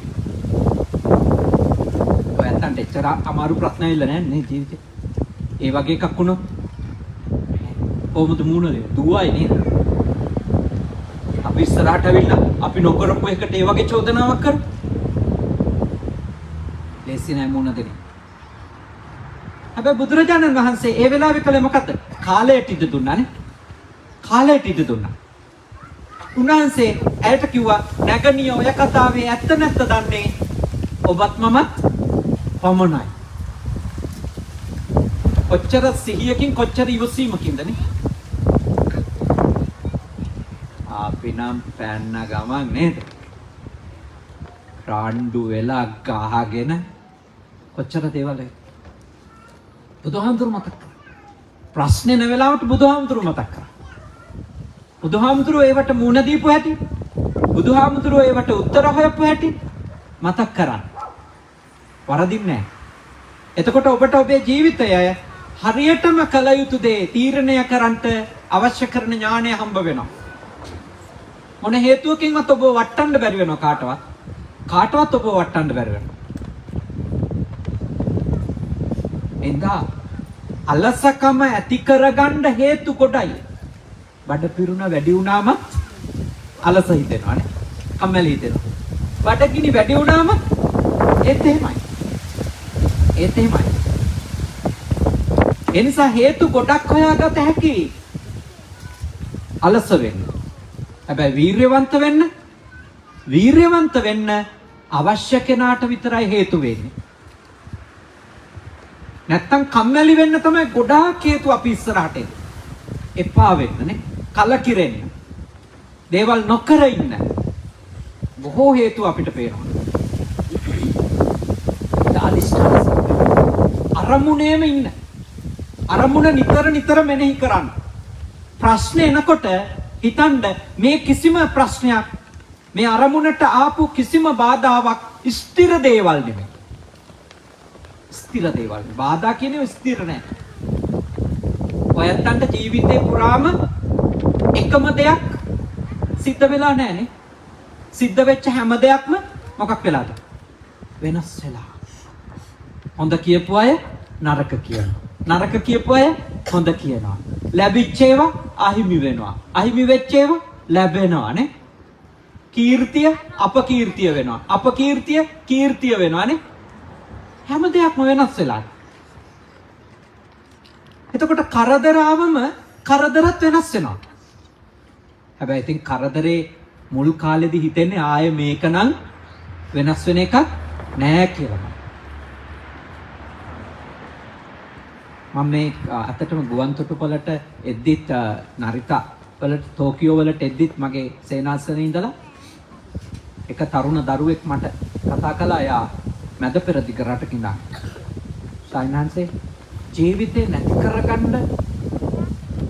ඔයයන්ට එච්චර අමාරු ප්‍රශ්න ඇවිල්ලා නැහැ නේ ජීවිතේ. ඒ වගේ එකක් වුණොත් කොහොමද මූණ දෙන්නේ? දුවයි නේද? අපි ඉස්සරහට ඇවිල්ලා අපි නොකරපු එකට ඒ වගේ චෝදනාවක් කරමු. ලේසි නෑ මූණ දෙන්නේ. හැබැයි බුදුරජාණන් වහන්සේ ඒ වෙලාවේ කළේ මොකද්ද? කාලයට ඉඩ දුන්නානේ. කාලයට ඉඩ දුන්නා. උන්වහන්සේ ඇයට කිව්වා නැගණිය ඔය කතාවේ ඇත්ත නැත්ත දන්නේ ඔබත් මමත් පමණයි. කොච්චර සිහියකින් කොච්චර ඉවසීමකින්දනේ. අපි නම් පැන්න ගමන් නේද? රාණ්ඩු වෙලා ගහගෙන කොච්චර දේවල් බුදුහාමුදුරු මතක් කරා. ප්‍රශ්නේ නැ වෙලාවට බුදුහාමුදුරු මතක් කරා. බුදුහාමුදුරු ඒවට මුණ දීපු හැටි, බුදුහාමුදුරු ඒවට උත්තර හොයපු හැටි මතක් කරා. වරදින්නේ නැහැ. එතකොට ඔබට ඔබේ ජීවිතය හරියටම කළ යුතු දේ තීරණය කරන්නට අවශ්‍ය කරන ඥාණය හම්බ වෙනවා. මොන හේතුවකින්වත් ඔබ වටන්න බැරි වෙනවා කාටවත්. කාටවත් ඔබ වටන්න බැරි වෙනවා. එඳා අලසකම ඇති කරගන්න හේතු කොටයි. බඩ පිරුණ වැඩි වුණාම අලස හිතෙනවානේ. කම්මැලි හිතෙනවා. බඩගිනි වැඩි වුණාම ඒත් එහෙමයි. ඒත් එහෙමයි. ඒ නිසා හේතු ගොඩක් හොයාගත හැකි. අලස වෙන්න. හැබැයි වීර්යවන්ත වෙන්න අවශ්‍ය කෙනාට විතරයි හේතු වෙන්නේ. නැත්තම් කම්මැලි වෙන්න තමයි ගොඩාක් හේතු අපි ඉස්සරහට එන්නේ. එපා වෙන්න නේ. කලකිරෙන්න. දේවල් නොකර ඉන්න. බොහෝ හේතු අපිට පේනවා. අරමුණේම ඉන්න. අරමුණ නිතර මෙනෙහි කරන්න. ප්‍රශ්න එනකොට හිතන්න මේ කිසිම ප්‍රශ්නයක් මේ අරමුණට ආපු කිසිම බාධාවක් ස්ථිර දේවල් නෙමෙයි. ස්ථිර දේවල්. බාධා කියන්නේ ස්ථිර නෑ. ඔයත්තන්ට ජීවිතේ පුරාම එකම දෙයක් සිද්ධ වෙලා නෑනේ. සිද්ධ වෙච්ච හැම දෙයක්ම මොකක් වෙලාද? වෙනස් වෙලා. හොඳ කියපු අය නරක කියනවා. නරක කියපු අය හොඳ කියනවා. ලැබිච්ච ඒවා අහිමි වෙනවා. අහිමි වෙච්ච ඒවා ලැබෙනවා නේ. කීර්තිය අපකීර්තිය වෙනවා. අපකීර්තිය කීර්තිය වෙනවා නේ. හැම දෙයක්ම වෙනස් වෙලා. එතකොට කරදර ආවම කරදරත් වෙනස් වෙනවා. හැබැයි ඉතින් කරදරේ මුල් කාලෙදි හිතෙන්නේ ආයේ මේක නම් වෙනස් වෙන එකක් නෑ කියලා. මම මේ අතටම ගුවන් තොටුපළට එද්දිත් නරිතා වලට ටෝකියෝ වලට එද්දිත් මගේ සේනාසනේ ඉඳලා එක තරුණ දරුවෙක් මට කතා කළා. යා මැද පෙරදිග රටක ඉඳන් සයින්හන්සේ ජීවිතේ නැති කරගන්න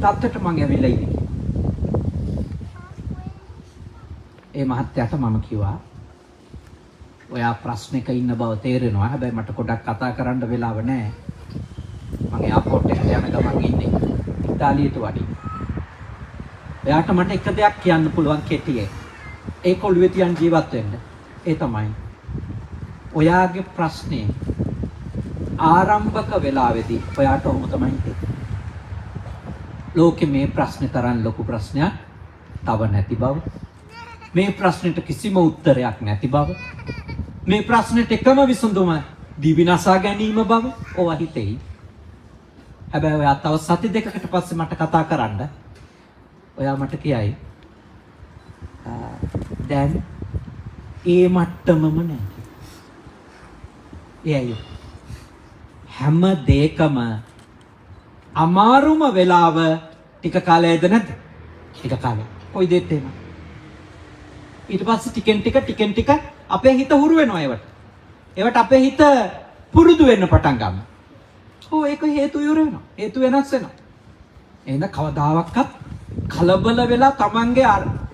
තත්ත්වයට මම ඇවිල්ලා ඉන්නේ. ඒ මහත්තයාට මම කිව්වා ඔයා ප්‍රශ්නයක ඉන්න බව තේරෙනවා. හැබැයි මට පොඩක් කතා කරන්න වෙලාව නැහැ. මම එයාපෝට් එකට යන ගමන් ඉන්නේ. ඉතාලියට වඩි. එයාට මට එක දෙයක් කියන්න පුළුවන් කෙටියෙන්. ඒක ඔළුවේ තියන් ජීවත් වෙන්න. ඒ තමයි ඔයාගේ ප්‍රශ්නේ ආරම්භක වෙලාවේදී ඔයාට ඔහොම තමයි හිතෙන්නේ. ලෝකෙ මේ ප්‍රශ්නේ තරම් ලොකු ප්‍රශ්නයක් තව නැති බව. මේ ප්‍රශ්නෙට කිසිම උත්තරයක් නැති බව. මේ ප්‍රශ්නෙට එකම විසඳුම දිවිනසා ගැනීම බව ඔවා හිතෙයි. හැබැයි ඔයා තව සති දෙකකට පස්සේ මට කතා කරන්න. ඔයා මට කියයි දැන් ඒ මට්ටමම නැහැ. එයයි හැම දෙයකම අමාරුම වෙලාව ටික කාලයක්ද නැද්ද? ටික කාලයක්. කොයි දෙයක් එහෙම. ඊට පස්සේ ටිකෙන් ටික අපේ හිත හුරු වෙනවා ඒවට. ඒවට අපේ හිත පුරුදු වෙන්න පටන් ගන්නවා. ඔව් ඒක හේතු ඉවර වෙනවා. හේතු වෙනස් වෙනවා. එහෙනම් කවදාවත් කලබල වෙලා Tamange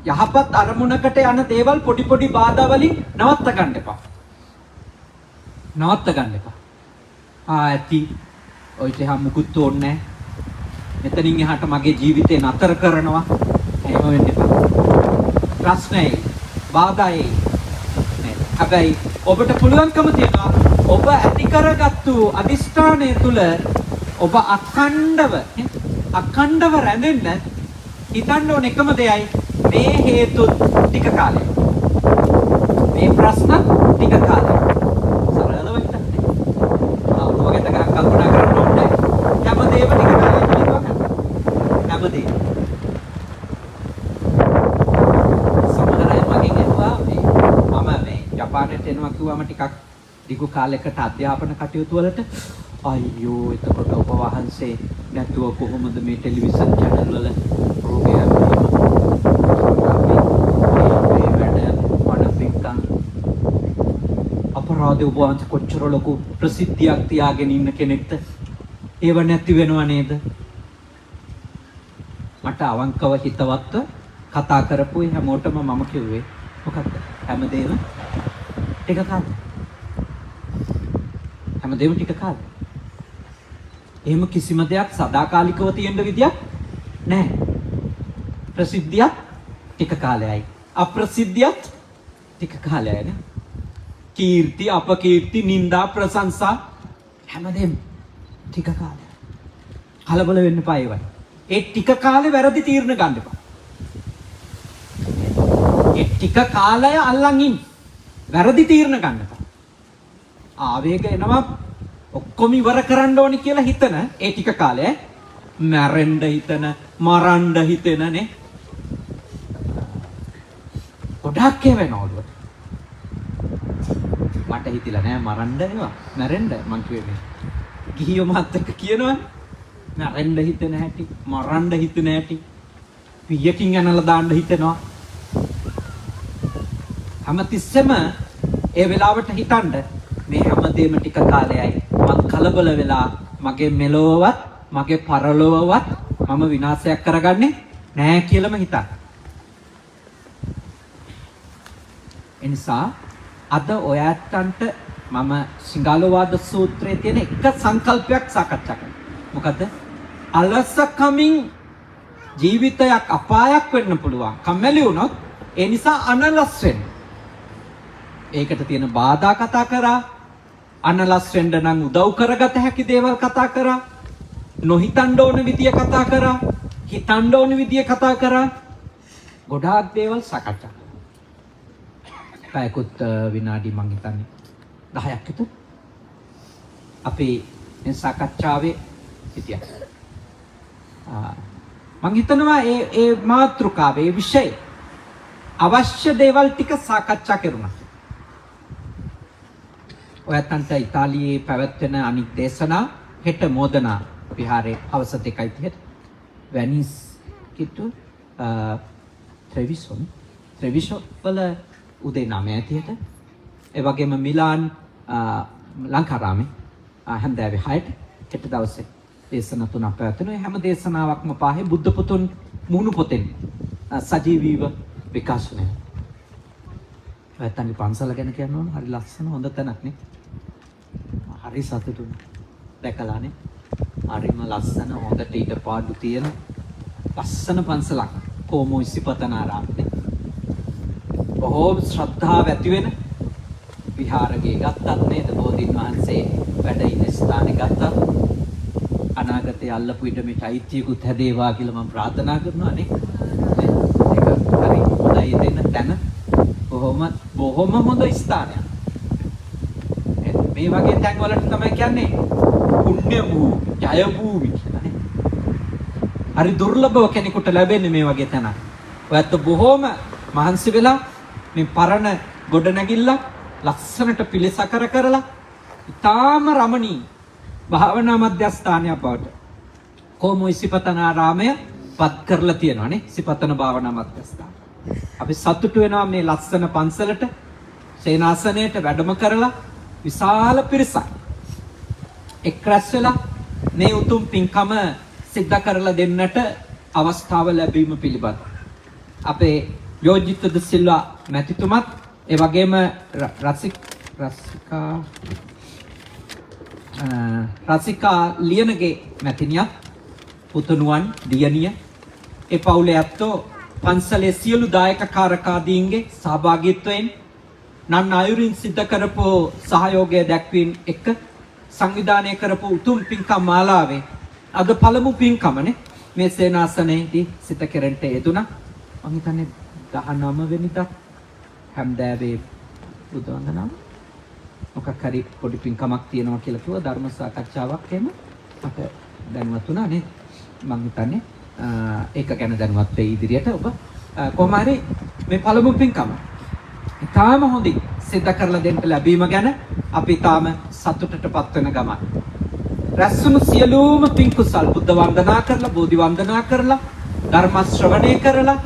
යහපත් අරමුණකට යන දේවල් පොඩි බාධා වලින් නවත්ත ගන්න එපා. ඇති ඔය ටික මුකුත් ඕනේ නැහැ. මෙතනින් එහාට මගේ ජීවිතේ නතර කරනවා. එහෙම වෙන්න එපා. ප්‍රශ්නේ බාධායි. හැබැයි ඔබට පුළුවන්කම තියෙනවා ඔබ ඇති කරගත්තු අදිෂ්ඨානය තුල ඔබ අඛණ්ඩව රැඳෙන්න හිතන්න ඕන එකම දෙයයි මේ හේතු ටික කාලය. මේ ප්‍රශ්න ටික කාලය. සරලව හිතන්නේ. ඔබගේ තක කල්පනා කරන්න ඕනේ. හැමදේම ටික කාලයක් ඉන්නවා. හැමදේම. සමහර අය මගෙන් එනවා මම මේ ජපානයට එනවා කිව්වම ටිකක් දිගු කාලයකට අධ්‍යාපන කටයුතු වලට අයියෝ එතකොට ඔබ වහන්සේ නැතුව කොහොමද මේ ටෙලිවිෂන් channel වල ප්‍රෝග්‍රෑම් මේ වැඩ වඩපිටන් අපරාධ ඔබ වහන්සේ කොච්චර ලොකු ප්‍රසිද්ධියක් තියාගෙන ඉන්න කෙනෙක්ද ඒව නැති වෙනව නේද මට අවංකව හිතවත්ව කතා කරපු හැමෝටම මම කිව්වේ මොකක්ද හැමදේම ටික කාලෙ හැමදේම ටික කාලෙ එහෙම කිසිම දෙයක් සදාකාලිකව තියෙන්න විදියක් නැහැ. ප්‍රසිද්ධියක් ටික කාලයයි. අප්‍රසිද්ධියත් ටික කාලයයි නේ. කීර්ති, අපකීර්ති, නිന്ദා, ප්‍රශංසා හැමදේම ටික කාලයයි. කලබල වෙන්න එපා ඒවයි. ඒ ටික කාලේ වැරදි තීරණ ගන්න එපා. ඒ ටික කාලය අල්ලන් ඉන්න. වැරදි තීරණ ගන්න එපා. ආවේග එනවා ඔක්කොම ඉවර කරන්න ඕනි කියලා හිතන ඒ ටික කාලය මැරෙන්න හිතන මරන්න හිතෙන නේ ගොඩක් වෙනවලු මට හිතිලා නෑ මරන්න ඒවා මැරෙන්න මං කිව්වේ ගිහියෝ මාත් එක්ක කියනවා මැරෙන්න හිතෙන හැටි මරන්න හිතෙන හැටි පියකින් යනලා දාන්න හිතෙනවා හැමතිස්සෙම ඒ වෙලාවට හිතන්න මේ හැමදේම ටික කාලයයි මම කලබල වෙලා මගේ මෙලොවවත් මගේ පරලොවවත් මම විනාශයක් කරගන්නේ නෑ කියලාම හිතන්න. එනිසා අද ඔයයන්ට මම සිංහලවාද සූත්‍රයේ තියෙන එක සංකල්පයක් සාකච්ඡා කරනවා. මොකද අලසකමින් ජීවිතයක් අපායක් වෙන්න පුළුවන්. කම්මැලි වුණොත් ඒ නිසා අනලස් වෙන්න. ඒකට තියෙන බාධා කතා කරා අනලස් වෙන්න නම් උදව් කරගත හැකි දේවල් කතා කරා නොහිතන්න ඕන විදිය කතා කරා හිතන්න ඕන විදිය කතා කරා ගොඩාක් දේවල් සාකච්ඡා කරා. පැයකුත් විනාඩි මං හිතන්නේ 10ක් විතර අපි මේ සාකච්ඡාවේ හිටියා. මං හිතනවා ඒ මාතෘකාවේ විෂය අවශ්‍ය දේවල් ටික සාකච්ඡා කරුණා. ඔයයන්ට ඉතාලියේ පැවැත්වෙන අනික් දේශනා හෙට මෝදනා විහාරයේ හවස 2:30ට වැනිස් කිට්ටු ත්‍රෙවිසෝ වල උදේ 9:30ට ඒ වගේම මිලාන් ලංකාරාමේ හන්දෑවේ 6ට හෙට දවසේ දේශනා තුනක් පැවැත්වෙනවා. හැම දේශනාවක්ම පාහේ බුද්ධ පුතුන් මුණු පොතෙන් සජීවීව විකාශනය. ඔයයන්ගේ පන්සල ගැන කියනවනේ හරි ලස්සන හොඳ තැනක් නේ. හරි සතුටුයි. දැකලානේ. හරිම ලස්සන හොඳට ඊට පාඩු තියෙන ලස්සන පන්සලක් කොමෝ ඉසිපතනාරාමේ. බොහෝ ශ්‍රද්ධාව ඇති වෙන විහාරගේ ගත්තත් නේද බෝධීන් වහන්සේ වැඩ ඉන්න ස්ථානේ ගත්තත් අනාගතයේ අල්ලපු ඉඩ මේ චෛත්‍යයකුත් හැදේවා කියලා මම ප්‍රාර්ථනා කරනවා නේ. ඒක හරි හොඳයි දෙන්න තැන බොහොම හොඳ ස්ථානයක්. මේ වගේ තැන් වලට තමයි කියන්නේ පුණ්‍ය භූමි, ජය භූමි කියලා නේ. හරි දුර්ලභව කෙනෙකුට ලැබෙන්නේ මේ වගේ තැනක්. ඔයත් බොහොම මහන්සි වෙලා මේ පරණ ගොඩනැගිල්ලක් ලස්සනට පිළිසකර කරලා ඉතාම රමණීය භාවනා මධ්‍යස්ථානයක් බවට කොමෝ ඉසිපතනාරාමය පත් කරලා තියෙනවා නේ. ඉසිපතන භාවනා මධ්‍යස්ථාන. අපි සතුටු වෙනවා මේ ලස්සන පන්සලට සේනාසනයට වැඩම කරලා විශාල පිරිසක් එක් රැස් වෙලා මේ උතුම් පින්කම සිද්ධ කරලා දෙන්නට අවස්ථාව ලැබීම පිළිබඳ අපේ යෝජිත ද සිල්වා මැතිතුමත් ඒ වගේම රසිකා රසිකා ලියනගේ මැතිනියක් පුතුණුවන් දියණිය ඒ පවුලේ ඇත්තෝ පන්සලේ සියලු දායක කාරකාදීන්ගේ සහභාගීත්වයෙන් නන් අයුරින් සිද්ධ කරපු සහයෝගය දැක්වීම එක්ක සංවිධානය කරපු උතුම් පින්කම් මාලාවේ අද පළමු පින්කමනේ මේ සේනාසනයේදී සිත කෙරෙන්ට යෙදුණා. මම හිතන්නේ 19 වෙනිදා හැන්දෑවේ බුදු වන්දනාව මොකක් හරි පොඩි පින්කමක් තියෙනවා කියලා කිව්වා ධර්ම සාකච්ඡාවක් එහෙම අප දැනුවත් වුණා නේද? මම හිතන්නේ ඒක ගැන දැනුවත් වෙයි ඉදිරියට ඔබ කොහොම හරි මේ පළමු පින්කම තාම හොඳින් සිද්ධ කරලා දෙන්න ලැබීම ගැන අපි තාම සතුටටපත් වෙන ගමන් රැස්වුණු සියලුම පින් කුසල් බුද්ධ වන්දනා කරලා බෝධි වන්දනා කරලා ධර්ම ශ්‍රවණය කරලා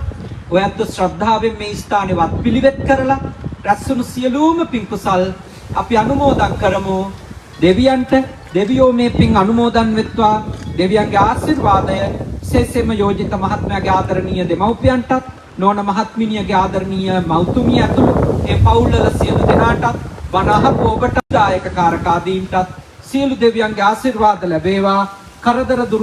ඔයත් ශ්‍රද්ධාවෙන් මේ ස්ථානේ වත් පිළිවෙත් කරලා රැස්වුණු සියලුම පින් කුසල් අපි අනුමෝදන් කරමු දෙවියන්ට දෙවියෝ මේ පින් අනුමෝදන් වෙත්වා දෙවියන්ගේ ආශිර්වාදය විශේෂයෙන්ම යෝජිත මහත්මයාගේ ආදරණීය දෙමව්පියන්ටත් නෝන මහත්මිනියගේ ආදරණීය මව්තුමිය ඇතුළු ඒ පවුල්වල සියලු දෙනාටත් වනහක් ඔබට දායක කාරකාදීන්ටත් සියලු දෙවියන්ගේ ආශිර්වාද ලැබේවා කරදර දුරු